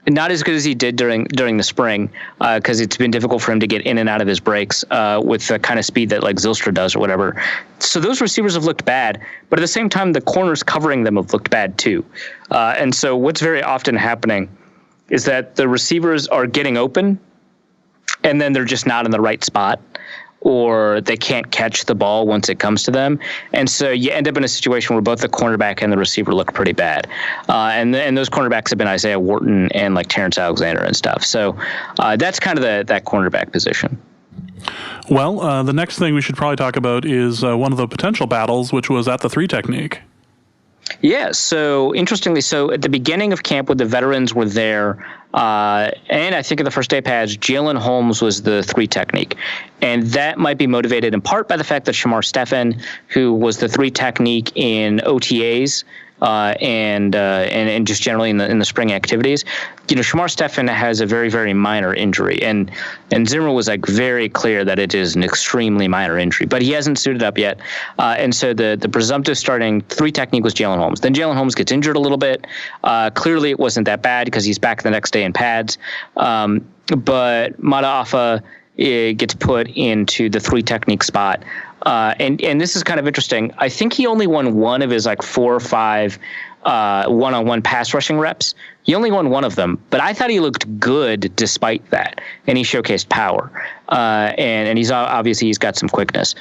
Not as good as he did during the spring, because it's been difficult for him to get in and out of his breaks with the kind of speed that like Zylstra does or whatever. So those receivers have looked bad, but at the same time, the corners covering them have looked bad too. And so what's very often happening is that the receivers are getting open, and then they're just not in the right spot, or they can't catch the ball once it comes to them. And so you end up in a situation where both the cornerback and the receiver look pretty bad. And those cornerbacks have been Isaiah Wharton and like Terrence Alexander and stuff. So that's kind of that cornerback position. Well, the next thing we should probably talk about is one of the potential battles, which was at the 3 technique. Yeah, so interestingly, at the beginning of camp when the veterans were there, and I think in the first day pads, Jalen Holmes was the 3 technique. And that might be motivated in part by the fact that Shamar Stephen, who was the 3 technique in OTAs, and just generally in the spring activities, Shamar Stephen has a very, very minor injury, and Zimmer was like very clear that it is an extremely minor injury, but he hasn't suited up yet, and so the presumptive starting 3 technique was Jalen Holmes. Then Jalen Holmes gets injured a little bit. Clearly, it wasn't that bad because he's back the next day in pads, but Mata Afa gets put into the 3 technique spot. And this is kind of interesting. I think he only won one of his like 4 or 5 one-on-one pass rushing reps. He only won one of them, but I thought he looked good despite that, and he showcased power. And he's got some quickness.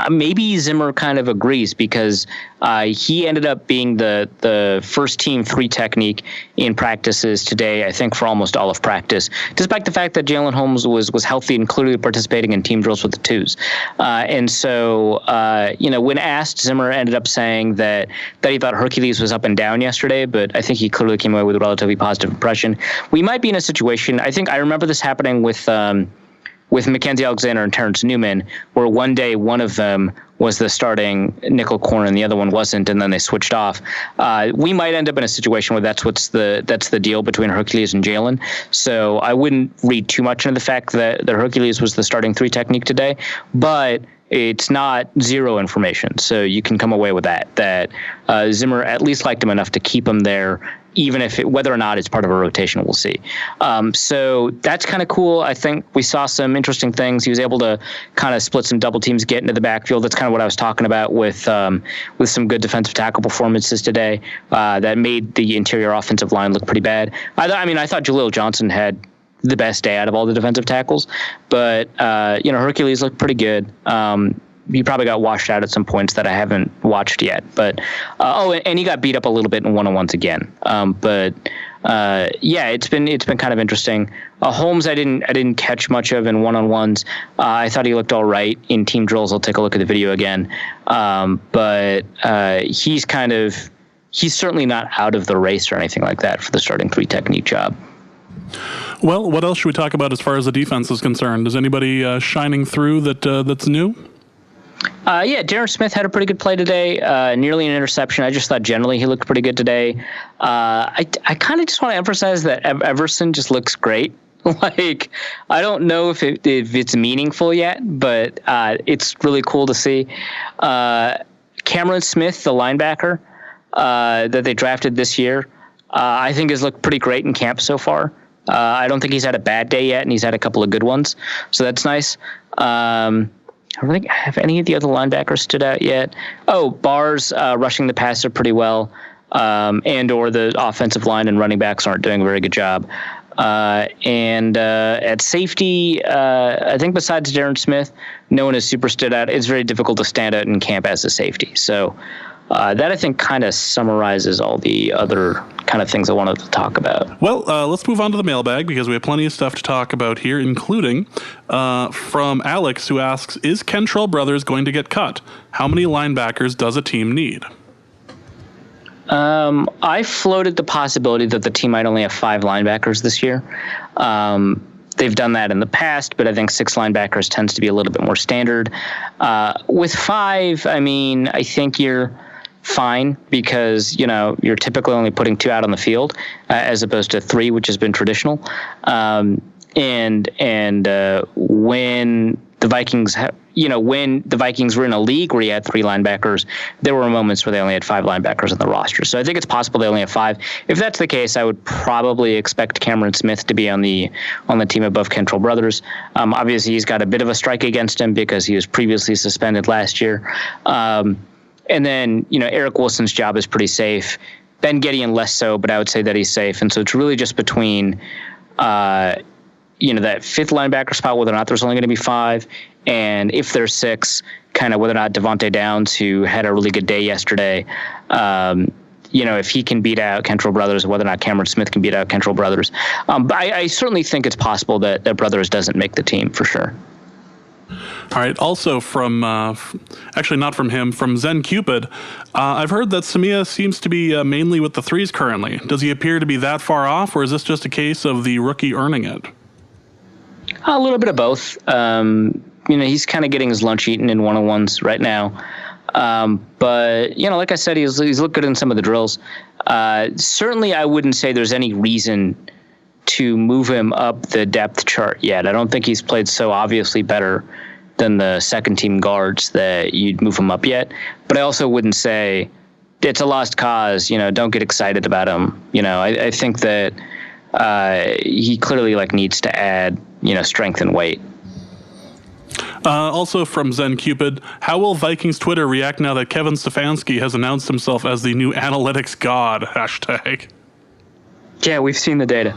Maybe Zimmer kind of agrees because he ended up being the first team 3 technique in practices today, I think for almost all of practice, despite the fact that Jalen Holmes was healthy and clearly participating in team drills with the 2s. And so, when asked, Zimmer ended up saying that he thought Hercules was up and down yesterday, but I think he clearly came away with a relatively positive impression. We might be in a situation, I remember this happening with Mackenzie Alexander and Terrence Newman, where one day one of them was the starting nickel corner and the other one wasn't, and then they switched off. We might end up in a situation where that's the deal between Hercules and Jalen. So I wouldn't read too much into the fact that Hercules was the starting 3 technique today, but it's not zero information. So you can come away with that Zimmer at least liked him enough to keep him there, even if whether or not it's part of a rotation, we'll see. So that's kind of cool. I think we saw some interesting things. He was able to kind of split some double teams, get into the backfield. That's kind of what I was talking about with some good defensive tackle performances today that made the interior offensive line look pretty bad. I thought Jaleel Johnson had the best day out of all the defensive tackles, but Hercules looked pretty good. He probably got washed out at some points that I haven't watched yet, but and he got beat up a little bit in one-on-ones again. It's been kind of interesting. Holmes, I didn't catch much of in one-on-ones. I thought he looked all right in team drills. I'll take a look at the video again, but he's certainly not out of the race or anything like that for the starting 3 technique job. Well, what else should we talk about as far as the defense is concerned? Is anybody shining through that's new? Darren Smith had a pretty good play today, nearly an interception. I just thought generally he looked pretty good today. I kind of just want to emphasize that Everson just looks great. I don't know if it's meaningful yet, but it's really cool to see. Cameron Smith, the linebacker that they drafted this year, I think has looked pretty great in camp so far. I don't think he's had a bad day yet, and he's had a couple of good ones, so that's nice. I don't think have any of the other linebackers stood out yet. Oh, Barrs rushing the passer pretty well, and or the offensive line and running backs aren't doing a very good job. And at safety, I think besides Darren Smith, no one has super stood out. It's very difficult to stand out in camp as a safety. So that I think kind of summarizes all the other kind of things I wanted to talk about. Well, let's move on to the mailbag because we have plenty of stuff to talk about here, including from Alex, who asks, is Kentrell Brothers going to get cut? How many linebackers does a team need? I floated the possibility that the team might only have 5 linebackers this year. They've done that in the past, but I think 6 linebackers tends to be a little bit more standard. With 5, I think you're fine because, you're typically only putting 2 out on the field as opposed to 3, which has been traditional. And when the Vikings when the Vikings were in a league where you had 3 linebackers, there were moments where they only had 5 linebackers on the roster. So I think it's possible they only have 5. If that's the case, I would probably expect Cameron Smith to be on the team above Kentrell Brothers. Obviously, he's got a bit of a strike against him because he was previously suspended last year. And then, Eric Wilson's job is pretty safe. Ben Gideon less so, but I would say that he's safe. And so it's really just between that 5th linebacker spot, whether or not there's only going to be 5, and if there's 6, kind of whether or not Devontae Downs, who had a really good day yesterday, if he can beat out Kentrell Brothers, whether or not Cameron Smith can beat out Kentrell Brothers. But I certainly think it's possible that Brothers doesn't make the team for sure. All right. Also from, actually not from him, from Zen Cupid, I've heard that Samia seems to be mainly with the 3s currently. Does he appear to be that far off, or is this just a case of the rookie earning it? A little bit of both. He's kind of getting his lunch eaten in one-on-ones right now. But, like I said, he's looked good in some of the drills. Certainly, I wouldn't say there's any reason to move him up the depth chart yet. I don't think he's played so obviously better than the second-team guards that you'd move him up yet. But I also wouldn't say it's a lost cause. Don't get excited about him. I think that he clearly needs to add strength and weight. Also from Zen Cupid, how will Vikings Twitter react now that Kevin Stefanski has announced himself as the new analytics god? #. Yeah, we've seen the data.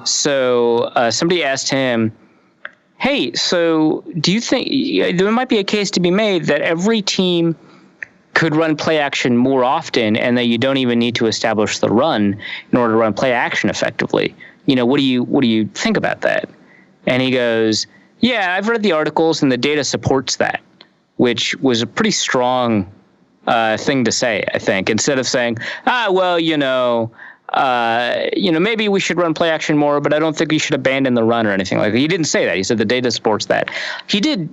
So somebody asked him, hey, so do you think there might be a case to be made that every team could run play action more often and that you don't even need to establish the run in order to run play action effectively? What do you think about that? And he goes, yeah, I've read the articles and the data supports that, which was a pretty strong thing to say, I think, instead of saying, maybe we should run play action more, but I don't think we should abandon the run or anything like that. He didn't say that. He said the data supports that. He did,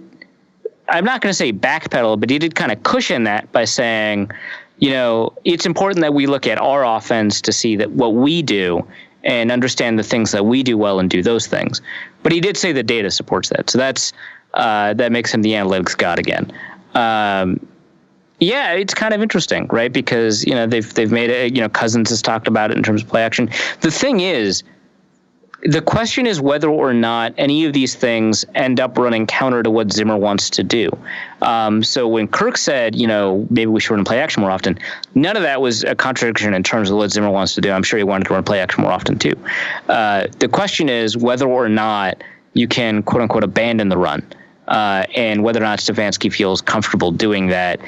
I'm not going to say backpedal, but he did kind of cushion that by saying, it's important that we look at our offense to see that what we do and understand the things that we do well and do those things. But he did say the data supports that. So that makes him the analytics god again. Yeah, it's kind of interesting, right? Because, they've made it, Cousins has talked about it in terms of play action. The thing is, the question is whether or not any of these things end up running counter to what Zimmer wants to do. So when Kirk said, maybe we should run play action more often, none of that was a contradiction in terms of what Zimmer wants to do. I'm sure he wanted to run play action more often too. The question is whether or not you can, quote unquote, abandon the run, and whether or not Stefanski feels comfortable doing that,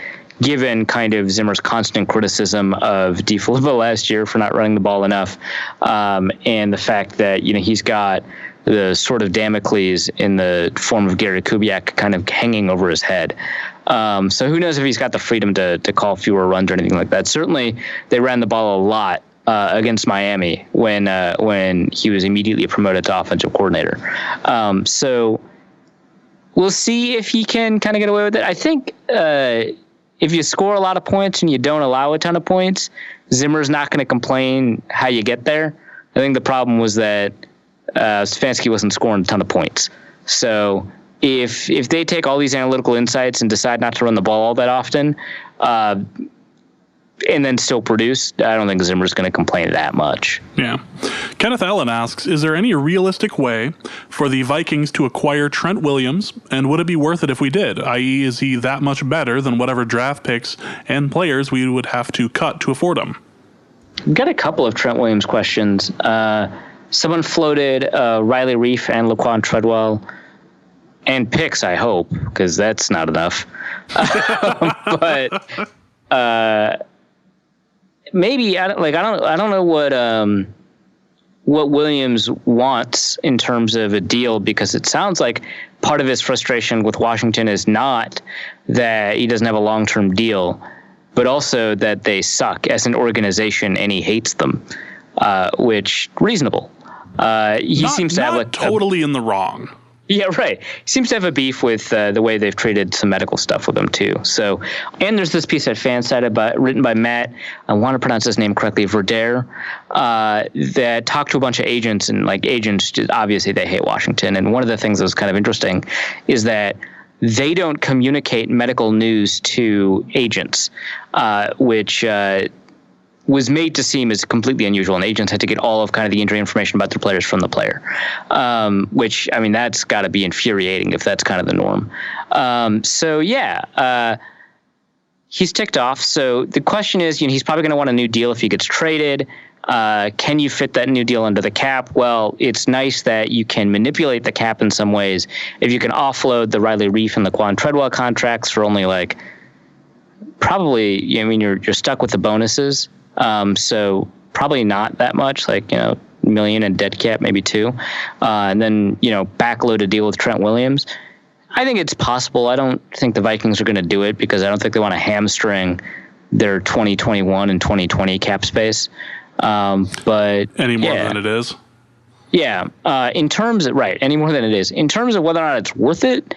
given kind of Zimmer's constant criticism of DeFilippo last year for not running the ball enough, and the fact that, he's got the sort of Damocles in the form of Gary Kubiak kind of hanging over his head. So who knows if he's got the freedom to call fewer runs or anything like that. Certainly they ran the ball a lot against Miami when he was immediately promoted to offensive coordinator. So we'll see if he can kind of get away with it. I think if you score a lot of points and you don't allow a ton of points, Zimmer's not going to complain how you get there. I think the problem was that Stefanski wasn't scoring a ton of points. So if they take all these analytical insights and decide not to run the ball all that often, and then still produce, I don't think Zimmer's going to complain that much. Yeah. Kenneth Allen asks, is there any realistic way for the Vikings to acquire Trent Williams, and would it be worth it if we did? I.e., is he that much better than whatever draft picks and players we would have to cut to afford him? We've got a couple of Trent Williams questions. Someone floated Riley Reif and Laquan Treadwell, and picks, I hope, because that's not enough. But maybe I don't know what Williams wants in terms of a deal, because it sounds like part of his frustration with Washington is not that he doesn't have a long-term deal, but also that they suck as an organization and he hates them, which reasonable. He seems to have totally in the wrong. Yeah, right. He seems to have a beef with the way they've treated some medical stuff with him too. So, and there's this piece at Fansided written by Matt, I want to pronounce his name correctly, Verder, that talked to a bunch of agents, and agents, obviously they hate Washington. And one of the things that was kind of interesting is that they don't communicate medical news to agents, which was made to seem as completely unusual, and agents had to get all of kind of the injury information about their players from the player, which, I mean, that's got to be infuriating if that's kind of the norm. He's ticked off. So the question is, he's probably going to want a new deal if he gets traded. Can you fit that new deal under the cap? Well, it's nice that you can manipulate the cap in some ways. If you can offload the Riley Reif and the Laquan Treadwell contracts for only you're stuck with the bonuses. So probably not that much, $1 million in dead cap, maybe $2 million. And then, backload a deal with Trent Williams. I think it's possible. I don't think the Vikings are going to do it because I don't think they want to hamstring their 2021 and 2020 cap space. But any more than it is. Yeah. Any more than it is. In terms of whether or not it's worth it,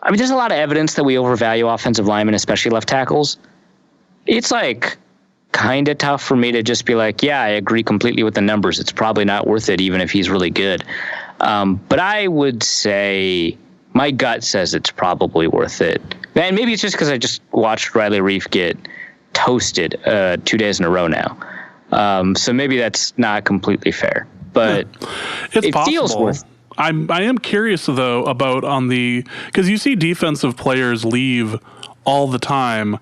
I mean, there's a lot of evidence that we overvalue offensive linemen, especially left tackles. It's kind of tough for me to just be yeah, I agree completely with the numbers. It's probably not worth it, even if he's really good. But I would say my gut says it's probably worth it. And maybe it's just because I just watched Riley Reif get toasted 2 days in a row now. So maybe that's not completely fair, but it feels worth it. I am curious though about because you see defensive players leave all the time,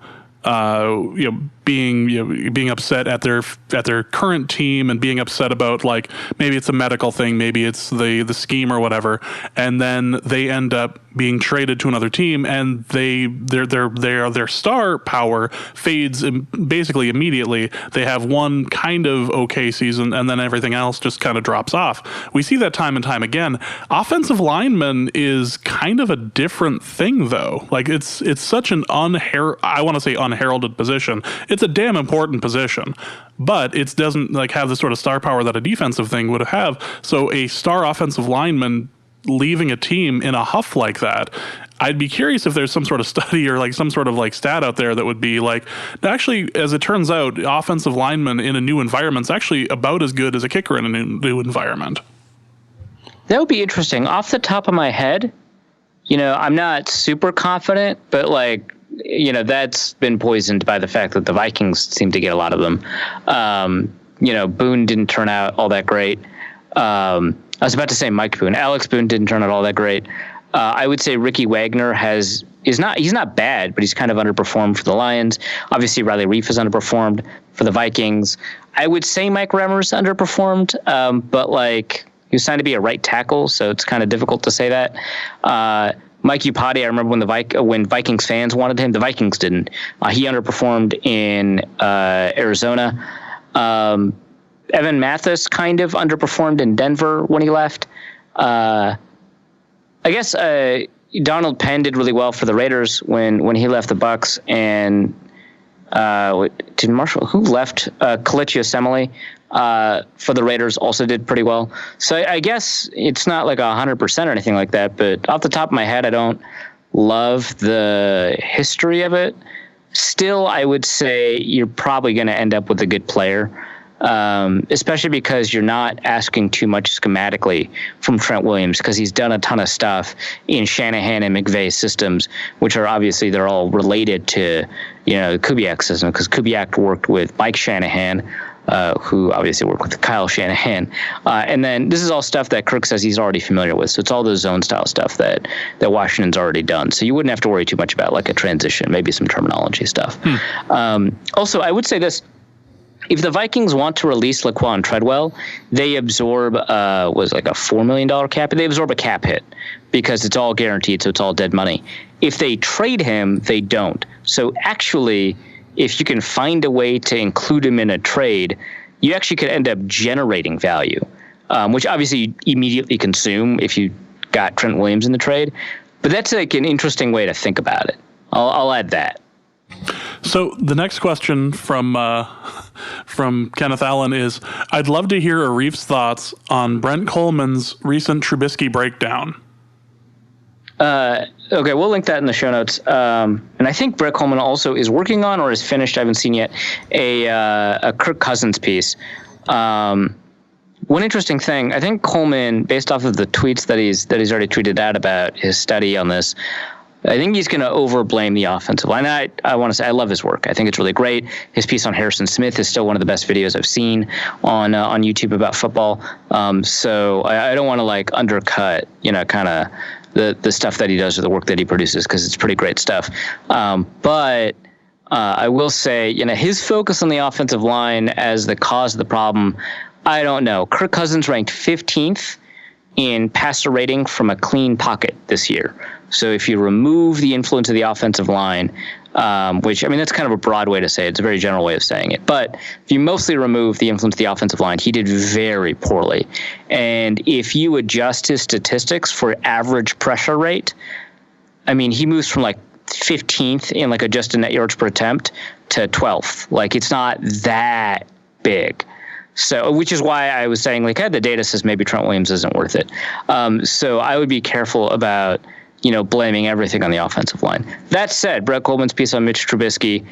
being upset at their current team and being upset about, like, maybe it's a medical thing, maybe it's the scheme or whatever, and then they end up being traded to another team, and their star power fades basically immediately. They have one kind of okay season, and then everything else just kind of drops off. We see that time and time again. Offensive lineman is kind of a different thing, though. Like, it's such an unheralded position. It's a damn important position, but it doesn't like have the sort of star power that a defensive thing would have. So a star offensive lineman leaving a team in a huff like that, I'd be curious if there's some sort of study or like some sort of like stat out there that would be like, actually, as it turns out, offensive lineman in a new environment is actually about as good as a kicker in a new environment. That would be interesting. Off the top of my head, I'm not super confident, but like, that's been poisoned by the fact that the Vikings seem to get a lot of them. Boone didn't turn out all that great. I was about to say Mike Boone. Alex Boone didn't turn out all that great. I would say Ricky Wagner he's not bad, but he's kind of underperformed for the Lions. Obviously, Riley Reif has underperformed for the Vikings. I would say Mike Remmers underperformed, but like, he was signed to be a right tackle, so it's kind of difficult to say that. Mike Upati, I remember when Vikings fans wanted him, the Vikings didn't. He underperformed in Arizona. Evan Mathis kind of underperformed in Denver when he left. I guess Donald Penn did really well for the Raiders when he left the Bucs, and who left? Kelechi Osemele for the Raiders also did pretty well. So I guess it's not like 100% or anything like that, but off the top of my head, I don't love the history of it. Still, I would say you're probably going to end up with a good player. Especially because you're not asking too much schematically from Trent Williams, because he's done a ton of stuff in Shanahan and McVay's systems, which are obviously they're all related to, the Kubiak system, because Kubiak worked with Mike Shanahan, who obviously worked with Kyle Shanahan. And then this is all stuff that Kirk says he's already familiar with. So it's all the zone style stuff that Washington's already done. So you wouldn't have to worry too much about like a transition, maybe some terminology stuff. Also, I would say this. If the Vikings want to release Laquan Treadwell, they absorb was like a $4 million cap. They absorb a cap hit because it's all guaranteed, so it's all dead money. If they trade him, they don't. So actually, if you can find a way to include him in a trade, you actually could end up generating value, which obviously you immediately consume if you got Trent Williams in the trade. But that's like an interesting way to think about it. I'll add that. So the next question from Kenneth Allen is, I'd love to hear Arif's thoughts on Brent Coleman's recent Trubisky breakdown. Okay, we'll link that in the show notes. And I think Brett Coleman also is working on, or is finished, I haven't seen yet, a Kirk Cousins piece. One interesting thing, I think Coleman, based off of the tweets that he's already tweeted out about his study on this, I think he's going to overblame the offensive line. I want to say I love his work. I think it's really great. His piece on Harrison Smith is still one of the best videos I've seen on YouTube about football. So I don't want to like undercut, kind of the stuff that he does or the work that he produces, because it's pretty great stuff. But I will say, his focus on the offensive line as the cause of the problem, I don't know. Kirk Cousins ranked 15th in passer rating from a clean pocket this year. So if you remove the influence of the offensive line, which, that's kind of a broad way to say it. It's a very general way of saying it. But if you mostly remove the influence of the offensive line, he did very poorly. And if you adjust his statistics for average pressure rate, he moves from like 15th in like adjusted net yards per attempt to 12th. Like, it's not that big. So, which is why I was saying, like, the data says maybe Trent Williams isn't worth it. So I would be careful about, blaming everything on the offensive line. That said, Brett Coleman's piece on Mitch Trubisky,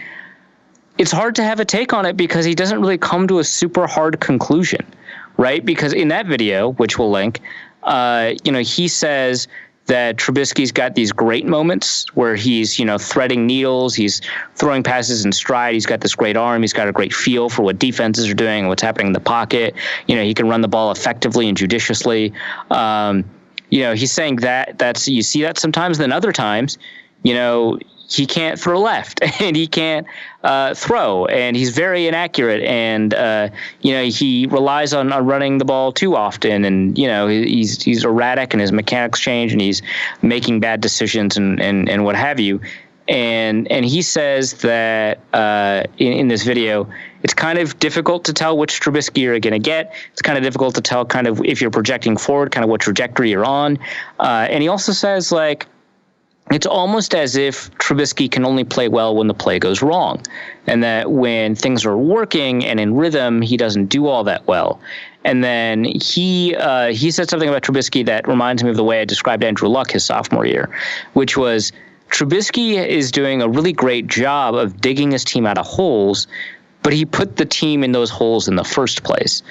it's hard to have a take on it because he doesn't really come to a super hard conclusion, right? Because in that video, which we'll link, he says that Trubisky's got these great moments where he's, threading needles, he's throwing passes in stride, he's got this great arm, he's got a great feel for what defenses are doing and what's happening in the pocket. He can run the ball effectively and judiciously. He's saying that's, you see that sometimes, then other times, he can't throw left and he can't throw, and he's very inaccurate, and he relies on running the ball too often, and he's erratic and his mechanics change, and he's making bad decisions and what have you. And he says that in this video, it's kind of difficult to tell which Trubisky you're going to get. It's kind of difficult to tell kind of if you're projecting forward, kind of what trajectory you're on. And he also says, like, it's almost as if Trubisky can only play well when the play goes wrong, and that when things are working and in rhythm, he doesn't do all that well. And then he said something about Trubisky that reminds me of the way I described Andrew Luck his sophomore year, which was Trubisky is doing a really great job of digging his team out of holes, but he put the team in those holes in the first place.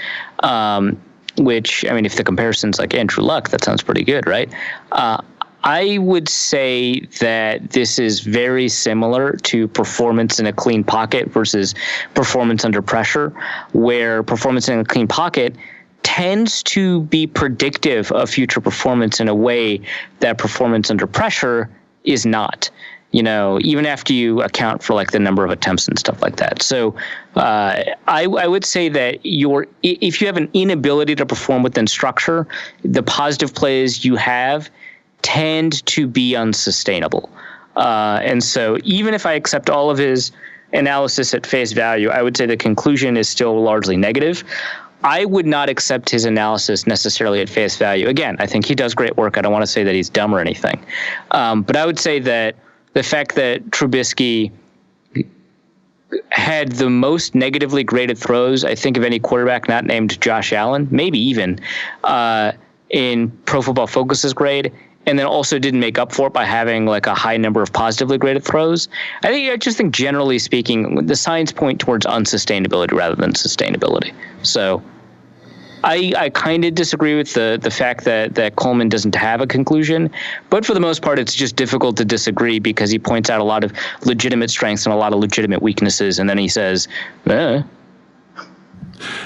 Which, I mean, if the comparison's like Andrew Luck, that sounds pretty good, right? I would say that this is very similar to performance in a clean pocket versus performance under pressure, where performance in a clean pocket tends to be predictive of future performance in a way that performance under pressure is not, even after you account for like the number of attempts and stuff like that. So I would say that if you have an inability to perform within structure, the positive plays you have tend to be unsustainable. And so even if I accept all of his analysis at face value, I would say the conclusion is still largely negative. I would not accept his analysis necessarily at face value. Again, I think he does great work. I don't want to say that he's dumb or anything. But I would say that the fact that Trubisky had the most negatively graded throws, I think, of any quarterback not named Josh Allen, maybe even, in Pro Football Focus's grade, and then also didn't make up for it by having like a high number of positively graded throws. I just think generally speaking, the signs point towards unsustainability rather than sustainability. So I kind of disagree with the fact that Coleman doesn't have a conclusion, but for the most part, it's just difficult to disagree because he points out a lot of legitimate strengths and a lot of legitimate weaknesses, and then he says,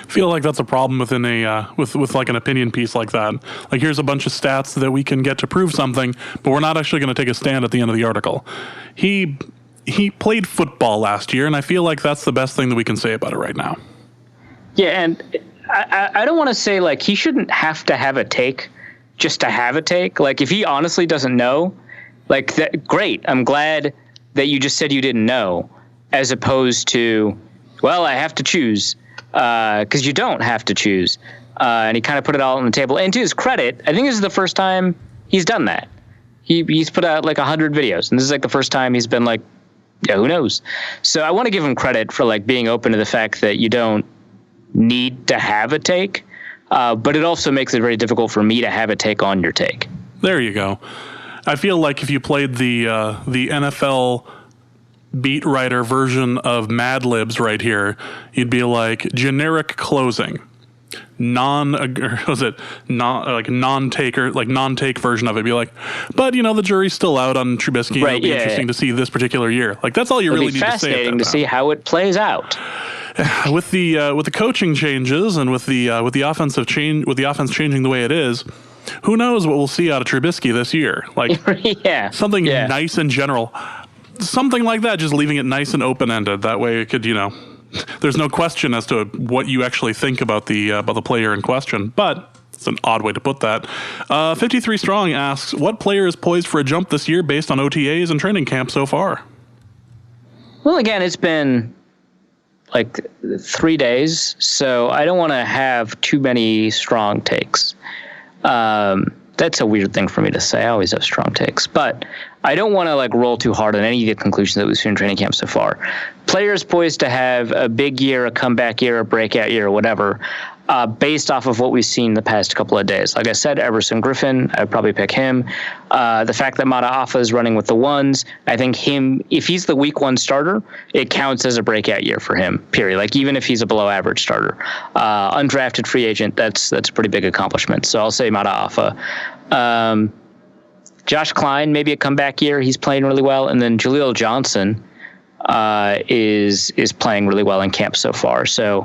feel like that's a problem within a with like an opinion piece like that. Like, here's a bunch of stats that we can get to prove something, but we're not actually going to take a stand at the end of the article. He played football last year, and I feel like that's the best thing that we can say about it right now. Yeah, and I don't want to say like he shouldn't have to have a take just to have a take. Like, if he honestly doesn't know, like, that, great. I'm glad that you just said you didn't know, as opposed to, well, I have to choose. Because you don't have to choose. And he kind of put it all on the table. And to his credit, I think this is the first time he's done that. He's put out like 100 videos, and this is like the first time he's been like, yeah, who knows? So I want to give him credit for like being open to the fact that you don't need to have a take, but it also makes it very difficult for me to have a take on your take. There you go. I feel like if you played the NFL beat writer version of Mad Libs right here, you'd be like, generic closing, non-take version of it. Be like, but the jury's still out on Trubisky. Right, It'll be interesting to see this particular year. Like, that's all you really need to say. It'll be fascinating to see how it plays out. With the coaching changes and with the offensive change, with the offense changing the way it is, who knows what we'll see out of Trubisky this year? Like, something nice and general. Something like that, just leaving it nice and open-ended. That way it could, there's no question as to what you actually think about the player in question. But it's an odd way to put that. 53 Strong asks, what player is poised for a jump this year based on OTAs and training camp so far? Well, again, it's been like 3 days, so I don't want to have too many strong takes. That's a weird thing for me to say. I always have strong takes, but I don't want to like roll too hard on any of the conclusions that we've seen in training camp so far. Players poised to have a big year, a comeback year, a breakout year, whatever, based off of what we've seen the past couple of days. Like I said, Everson Griffin, I'd probably pick him. The fact that Mata'afa is running with the ones, I think him, if he's the week 1 starter, it counts as a breakout year for him, period. Like, even if he's a below average starter. Undrafted free agent, that's a pretty big accomplishment. So I'll say Mata'afa. Josh Klein, maybe a comeback year. He's playing really well. And then Jaleel Johnson is playing really well in camp so far. So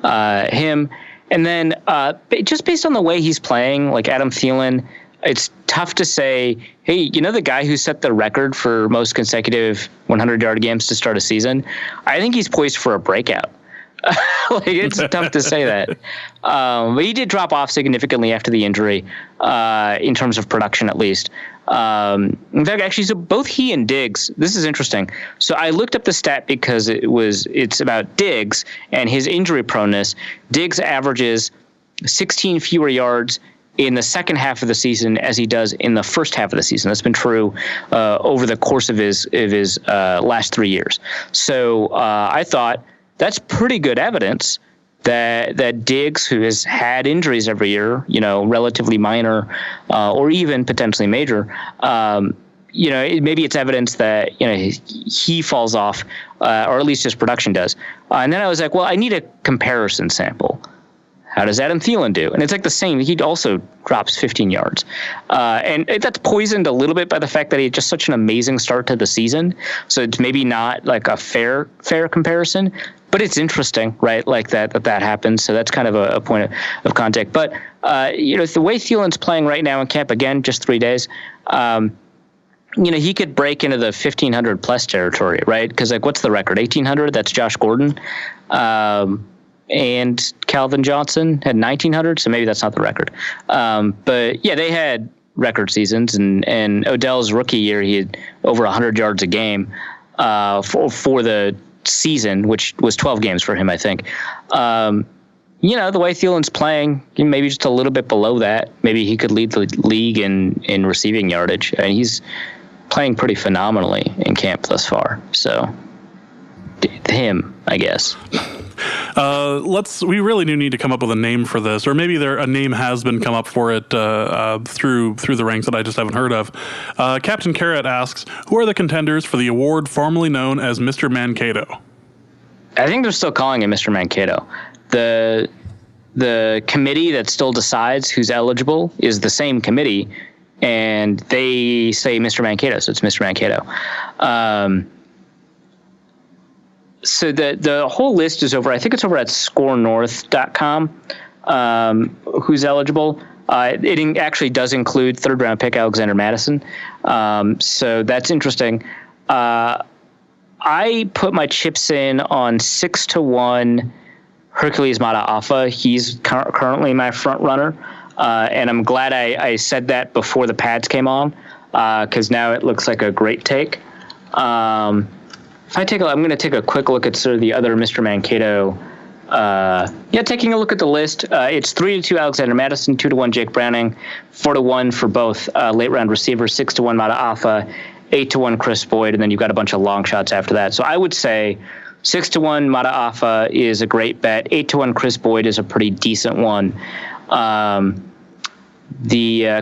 him. And then just based on the way he's playing, like Adam Thielen, it's tough to say, hey, the guy who set the record for most consecutive 100-yard games to start a season, I think he's poised for a breakout. It's tough to say that. But he did drop off significantly after the injury, in terms of production at least. In fact, actually, so both he and Diggs, this is interesting. So I looked up the stat because it's about Diggs and his injury proneness. Diggs averages 16 fewer yards in the second half of the season as he does in the first half of the season. That's been true over the course of his last 3 years. So I thought that's pretty good evidence that Diggs, who has had injuries every year, relatively minor or even potentially major, maybe it's evidence that he falls off, or at least his production does. And then I was like, well, I need a comparison sample. How does Adam Thielen do? And it's like the same. He also drops 15 yards. And that's poisoned a little bit by the fact that he had just such an amazing start to the season. So it's maybe not like a fair comparison, but it's interesting, right? Like that happens. So that's kind of a point of contact. But, the way Thielen's playing right now in camp, again, just 3 days, he could break into the 1,500 plus territory, right? Because what's the record? 1,800? That's Josh Gordon. And Calvin Johnson had 1,900, so maybe that's not the record. But yeah, they had record seasons, and Odell's rookie year, he had over 100 yards a game for the season, which was 12 games for him, I think. The way Thielen's playing, maybe just a little bit below that. Maybe he could lead the league in receiving yardage, and he's playing pretty phenomenally in camp thus far. So, him, I guess. We really do need to come up with a name for this, or maybe a name has been come up for it through the ranks that I just haven't heard of. Captain Carrot asks, who are the contenders for the award formerly known as Mr. Mankato? I think they're still calling it Mr. Mankato. The committee that still decides who's eligible is the same committee, and they say Mr. Mankato, so it's Mr. Mankato. So the whole list is over. I think it's over at scorenorth.com. Who's eligible? It actually does include third round pick Alexander Madison. So that's interesting. I put my chips in on 6-1 Hercules Mataafa. He's currently my front runner, and I'm glad I said that before the pads came on, because now it looks like a great take. I'm going to take a quick look at sort of the other Mr. Mankato. Taking a look at the list, it's 3-2 Alexander Madison, 2-1 Jake Browning, 4-1 for both late round receivers, 6-1 Mataafa, 8-1 Chris Boyd, and then you've got a bunch of long shots after that. So I would say 6-1 Mataafa is a great bet. 8-1 Chris Boyd is a pretty decent one. The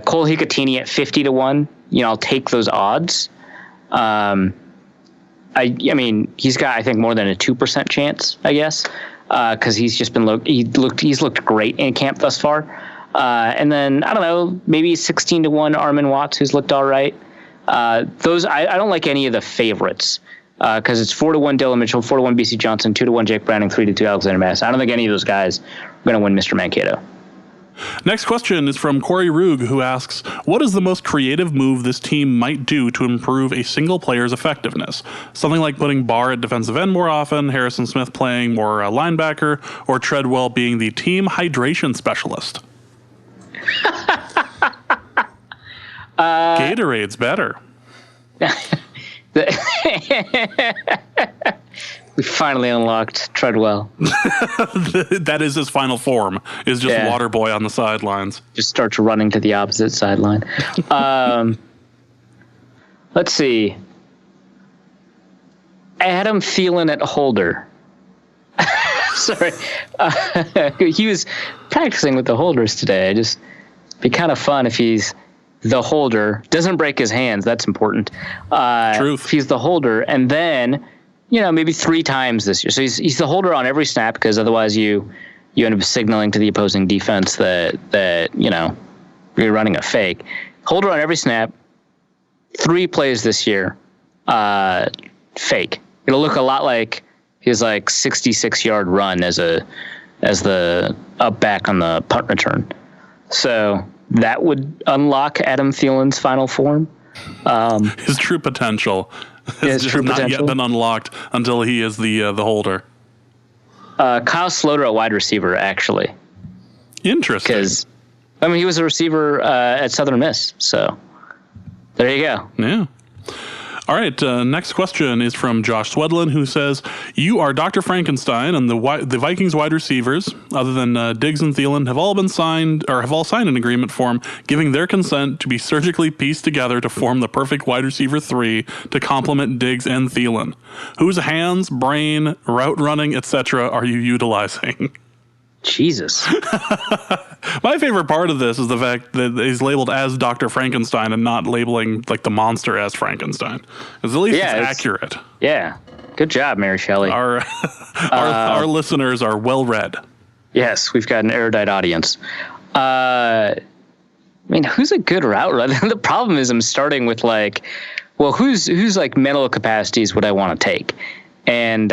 Cole Hikatini at 50-1, I'll take those odds. I mean, he's got, I think, more than a 2% chance, I guess, because he's just been he's looked great in camp thus far. And then I don't know, maybe 16-1 Armin Watts, who's looked all right. Those I don't like any of the favorites because it's 4-1 Dylan Mitchell, 4-1 BC Johnson, 2-1 Jake Browning, 3-2 Alexander Madison. I don't think any of those guys are going to win Mr. Mankato. Next question is from Corey Rug, who asks, what is the most creative move this team might do to improve a single player's effectiveness? Something like putting Barr at defensive end more often, Harrison Smith playing more linebacker, or Treadwell being the team hydration specialist? Gatorade's better. We finally unlocked Treadwell. That is his final form, is just water boy on the sidelines. Just starts running to the opposite sideline. Let's see. Adam Thielen at holder. Sorry. He was practicing with the holders today. It'd be kind of fun if he's the holder. Doesn't break his hands. That's important. Truth. If he's the holder, and then maybe 3 times this year. So he's the holder on every snap, because otherwise you end up signaling to the opposing defense that you're running a fake. Holder on every snap, 3 plays this year, fake. It'll look a lot like his 66-yard run as the up back on the punt return. So that would unlock Adam Thielen's final form. His true potential has not yet been unlocked until he is the holder. Kyle Sloter at wide receiver, actually. Interesting. Because, he was a receiver at Southern Miss, so there you go. Yeah. All right, next question is from Josh Swedlin, who says, you are Dr. Frankenstein, and the Vikings wide receivers, other than Diggs and Thielen, have all signed an agreement form giving their consent to be surgically pieced together to form the perfect wide receiver 3 to complement Diggs and Thielen. Whose hands, brain, route running, etc. are you utilizing? Jesus. My favorite part of this is the fact that he's labeled as Dr. Frankenstein and not labeling like the monster as Frankenstein. Because at least it's accurate. Yeah. Good job, Mary Shelley. Our listeners are well read. Yes, we've got an erudite audience. Who's a good route runner? The problem is I'm starting with who's like mental capacities would I want to take? And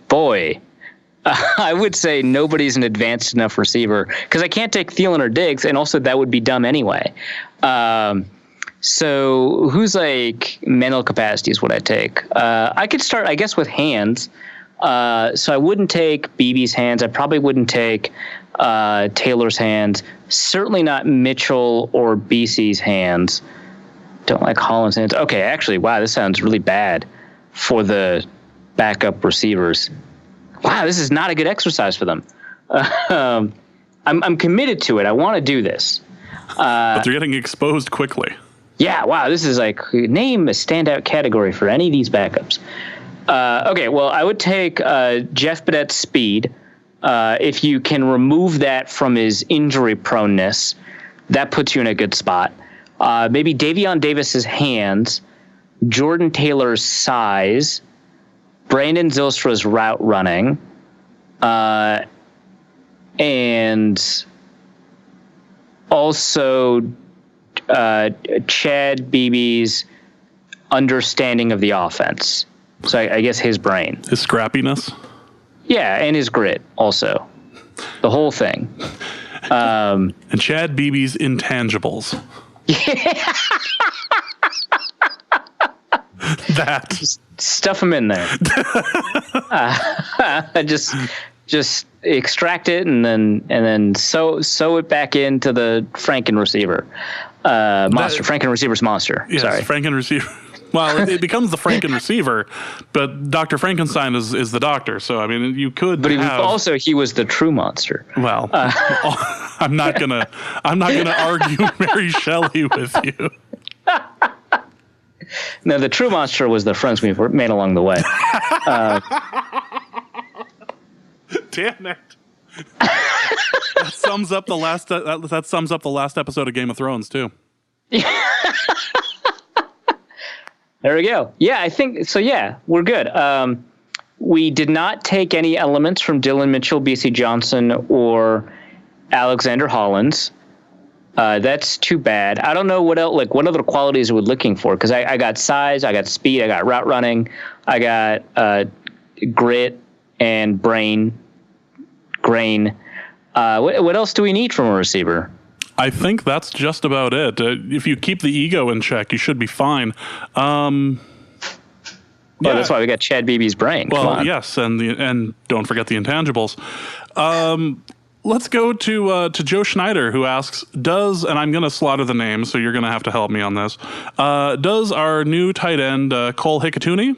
boy, I would say nobody's an advanced enough receiver because I can't take Thielen or Diggs, and also that would be dumb anyway. So who's like mental capacities would I take? I could start, I guess, with hands. So I wouldn't take BB's hands. I probably wouldn't take Taylor's hands. Certainly not Mitchell or BC's hands. Don't like Holland's hands. Okay, actually, wow, this sounds really bad for the backup receivers. Wow, this is not a good exercise for them. I'm committed to it. I want to do this. But they're getting exposed quickly. Yeah, wow, this is like, name a standout category for any of these backups. Okay, well, I would take Jeff Badette's speed. If you can remove that from his injury proneness, that puts you in a good spot. Maybe Davion Davis's hands, Jordan Taylor's size, Brandon Zylstra's route running, and also Chad Beebe's understanding of the offense. So I guess his brain. His scrappiness? Yeah, and his grit also. The whole thing. And Chad Beebe's intangibles. Yeah. That. Just stuff them in there. Just extract it and then sew it back into the Franken receiver. Monster. Franken receiver's monster. Yes, sorry. Franken receiver. Well, it becomes the Franken receiver, but Dr. Frankenstein is the doctor. So I mean, you could. But he was the true monster. Well, I'm not gonna argue Mary Shelley with you. No, the true monster was the friends we made along the way. Damn it! That sums up the last episode of Game of Thrones too. There we go. Yeah, I think so. Yeah, we're good. We did not take any elements from Dylan Mitchell, BC Johnson, or Alexander Hollins. That's too bad. I don't know what else, what other qualities we're looking for, because I got size, I got speed, I got route running, I got grit and grain. What else do we need from a receiver? I think that's just about it. If you keep the ego in check, you should be fine. That's why we got Chad Beebe's brain. Well, yes, and don't forget the intangibles. Let's go to Joe Schneider, who asks, and I'm going to slaughter the name, so you're going to have to help me on this. Does our new tight end, Cole Hicatini,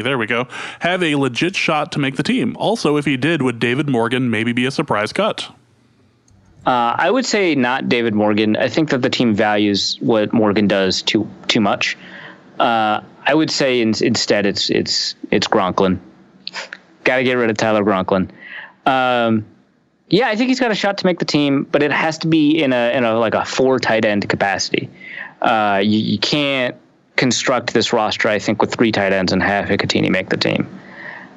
there we go, have a legit shot to make the team? Also, if he did, would David Morgan maybe be a surprise cut? I would say not David Morgan. I think that the team values what Morgan does too much. I would say instead it's Gronklin. Got to get rid of Tyler Gronklin. Yeah, I think he's got a shot to make the team, but it has to be in a 4 tight end capacity. You can't construct this roster, I think, with 3 tight ends and have Hicatini make the team.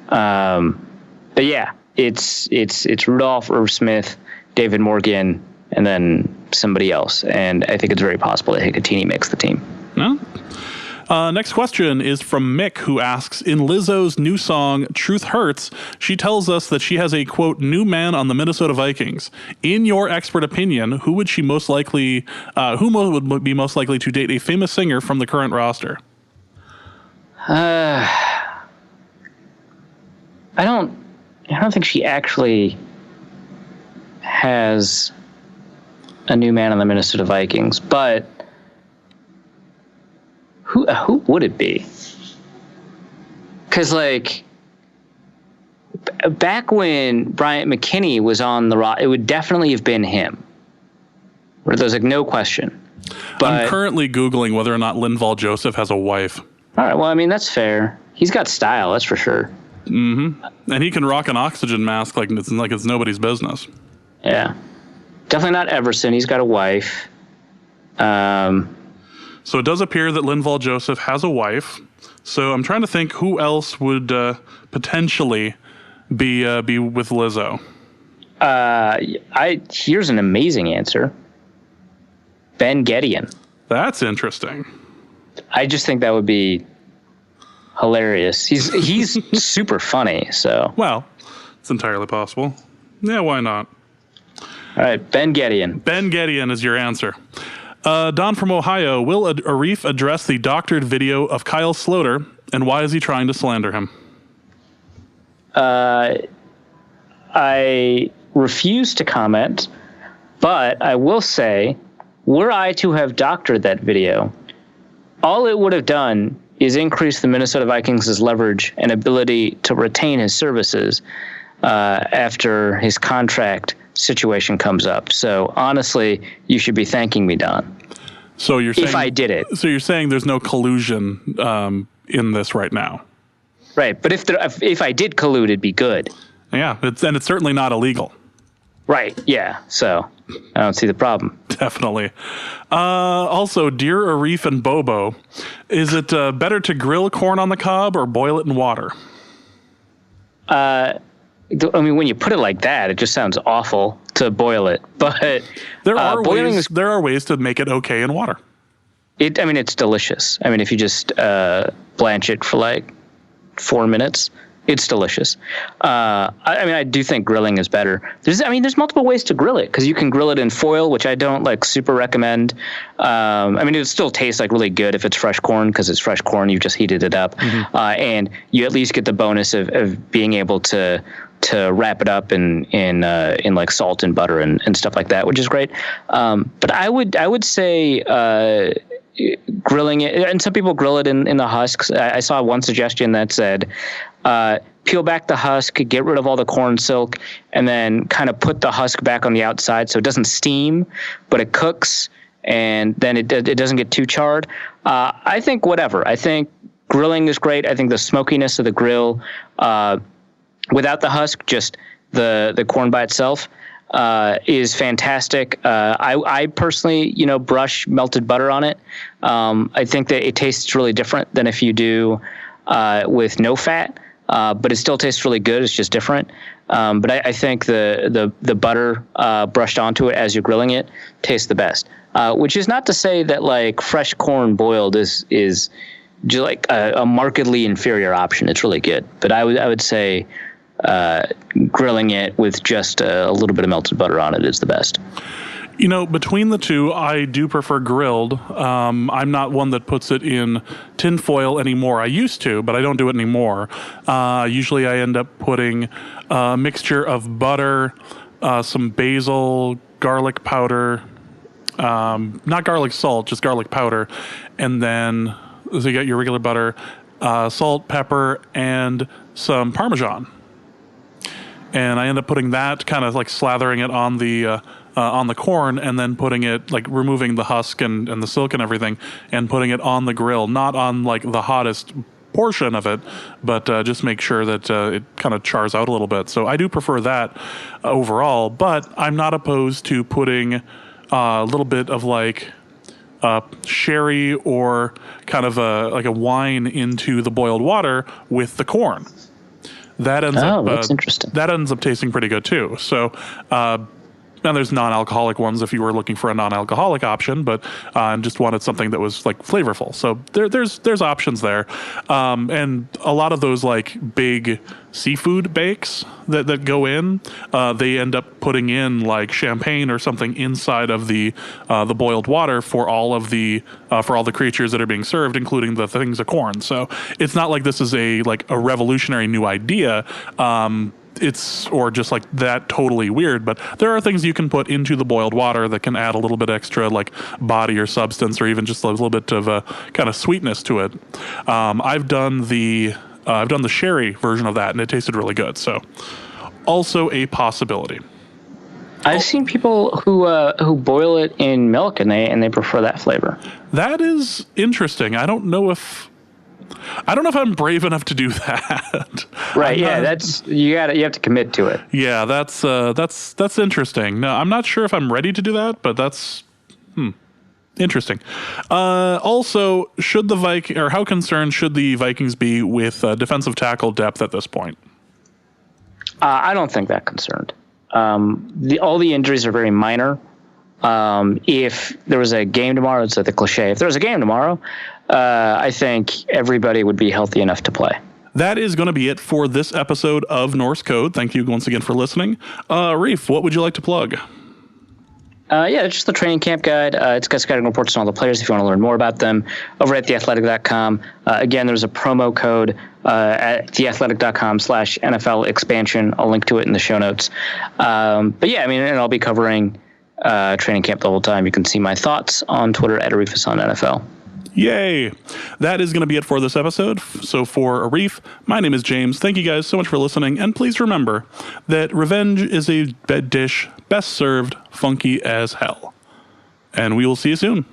But yeah, it's Rudolph, Irv Smith, David Morgan, and then somebody else. And I think it's very possible that Hicatini makes the team. No? Next question is from Mick, who asks, in Lizzo's new song, Truth Hurts, she tells us that she has a, quote, new man on the Minnesota Vikings. In your expert opinion, who would she most likely, would be most likely to date a famous singer from the current roster? I don't think she actually has a new man on the Minnesota Vikings, but who would it be? Because, like, back when Bryant McKinney was on the roster, it would definitely have been him. Where there's, like, no question. But I'm currently Googling whether or not Linval Joseph has a wife. All right, well, I mean, that's fair. He's got style, that's for sure. Mm-hmm. And he can rock an oxygen mask like it's nobody's business. Yeah. Definitely not Everson. He's got a wife. So it does appear that Linval Joseph has a wife. So I'm trying to think who else would potentially be with Lizzo. Here's an amazing answer. Ben Gedeon. That's interesting. I just think that would be hilarious. He's super funny. So well, it's entirely possible. Yeah, why not? All right, Ben Gedeon. Ben Gedeon is your answer. Don from Ohio, will Arif address the doctored video of Kyle Sloter, and why is he trying to slander him? I refuse to comment, but I will say, were I to have doctored that video, all it would have done is increase the Minnesota Vikings' leverage and ability to retain his services after his contract situation comes up. So honestly, you should be thanking me, Don. So you're saying, if I did it. So you're saying there's no collusion in this right now, right? But if I did collude, it'd be good. Yeah, it's certainly not illegal. Right. Yeah. So I don't see the problem. Definitely. Also, dear Arif and Bobo, is it better to grill corn on the cob or boil it in water? I mean, when you put it like that, it just sounds awful to boil it. But there are ways to make it okay in water. It's delicious. I mean, if you just blanch it for like 4 minutes, it's delicious. I do think grilling is better. There's multiple ways to grill it, because you can grill it in foil, which I don't like super recommend. It still tastes like really good if it's fresh corn, because it's fresh corn. You've just heated it up, and you at least get the bonus of being able to wrap it up in like salt and butter and stuff like that, which is great. But I would say grilling it, and some people grill it in the husks. I saw one suggestion that said peel back the husk, get rid of all the corn silk, and then kind of put the husk back on the outside so it doesn't steam, but it cooks, and then it doesn't get too charred. I think whatever. I think grilling is great. I think the smokiness of the grill, without the husk, just the corn by itself, is fantastic. I personally, brush melted butter on it. I think that it tastes really different than if you do with no fat, but it still tastes really good. It's just different. But I think the butter brushed onto it as you're grilling it tastes the best. Which is not to say that like fresh corn boiled is just like a markedly inferior option. It's really good, but I would say grilling it with just a little bit of melted butter on it is the best. Between the two, I do prefer grilled. I'm not one that puts it in tin foil anymore. I used to, but I don't do it anymore. Usually I end up putting a mixture of butter, some basil, garlic powder, not garlic salt, just garlic powder. And then so you got your regular butter, salt, pepper, and some Parmesan. And I end up putting that, kind of like slathering it on the corn, and then putting it, like removing the husk and the silk and everything, and putting it on the grill, not on like the hottest portion of it, but just make sure that it kind of chars out a little bit. So I do prefer that overall, but I'm not opposed to putting a little bit of like sherry or kind of like a wine into the boiled water with the corn. That ends up that's interesting. That ends up tasting pretty good too. So Now, there's non-alcoholic ones if you were looking for a non-alcoholic option, but and just wanted something that was like flavorful. So there's options there, and a lot of those like big seafood bakes that go in, they end up putting in like champagne or something inside of the boiled water for all of the for all the creatures that are being served, including the things of corn. So it's not like this is a revolutionary new idea. It's or just like that totally weird, but there are things you can put into the boiled water that can add a little bit extra like body or substance, or even just a little bit of a kind of sweetness to it. I've done the sherry version of that, and it tasted really good. So also a possibility. I've seen people who boil it in milk and they prefer that flavor. That is interesting. I don't know if I'm brave enough to do that. Right. Yeah. That's you have to commit to it. Yeah. That's interesting. No, I'm not sure if I'm ready to do that, but that's interesting. Also, how concerned should the Vikings be with defensive tackle depth at this point? I don't think that concerned. All the injuries are very minor. If there was a game tomorrow, it's like the cliche. If there was a game tomorrow, I think everybody would be healthy enough to play. That is going to be it for this episode of Norse Code. Thank you once again for listening. Arif, what would you like to plug? It's just the training camp guide. It's got scouting reports on all the players if you want to learn more about them over at theathletic.com. Again, there's a promo code at theathletic.com/NFL expansion. I'll link to it in the show notes. And I'll be covering training camp the whole time. You can see my thoughts on Twitter at Arif and NFL. Yay! That is going to be it for this episode. So for Arif, my name is James. Thank you guys so much for listening. And please remember that revenge is a dish best served funky as hell. And we will see you soon.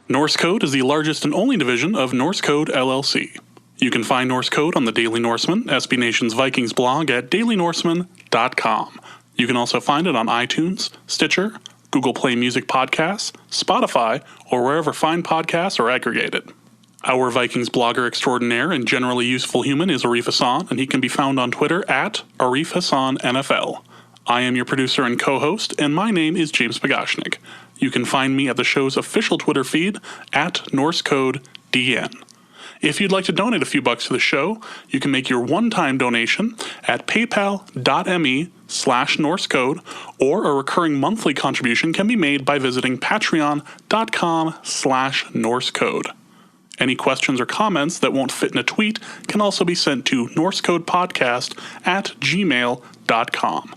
Norse Code is the largest and only division of Norse Code LLC. You can find Norse Code on the Daily Norseman, SB Nation's Vikings blog at dailynorseman.com. You can also find it on iTunes, Stitcher, Google Play Music Podcasts, Spotify, or wherever fine podcasts are aggregated. Our Vikings blogger extraordinaire and generally useful human is Arif Hassan, and he can be found on Twitter at Arif Hassan NFL. I am your producer and co-host, and my name is James Pagashnik. You can find me at the show's official Twitter feed at NorseCodeDN. If you'd like to donate a few bucks to the show, you can make your one-time donation at paypal.me/NorseCode, or a recurring monthly contribution can be made by visiting patreon.com/NorseCode. Any questions or comments that won't fit in a tweet can also be sent to norsecodepodcast@gmail.com.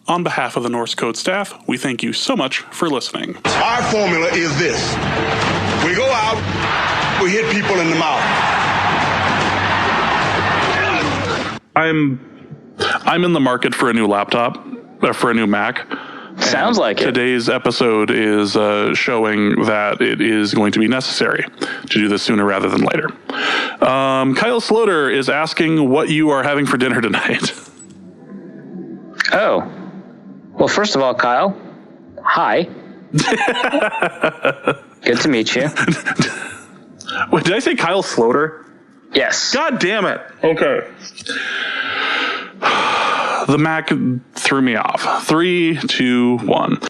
On behalf of the Norse Code staff, we thank you so much for listening. Our formula is this. We go out, we hit people in the mouth. I'm in the market for a new laptop, for a new Mac. Sounds like it. Today's episode is showing that it is going to be necessary to do this sooner rather than later. Kyle Sloter is asking what you are having for dinner tonight. Oh. Well, first of all, Kyle, hi. Good to meet you. Wait, did I say Kyle Sloter? Yes. God damn it. Okay. The Mac threw me off. 3, 2, 1.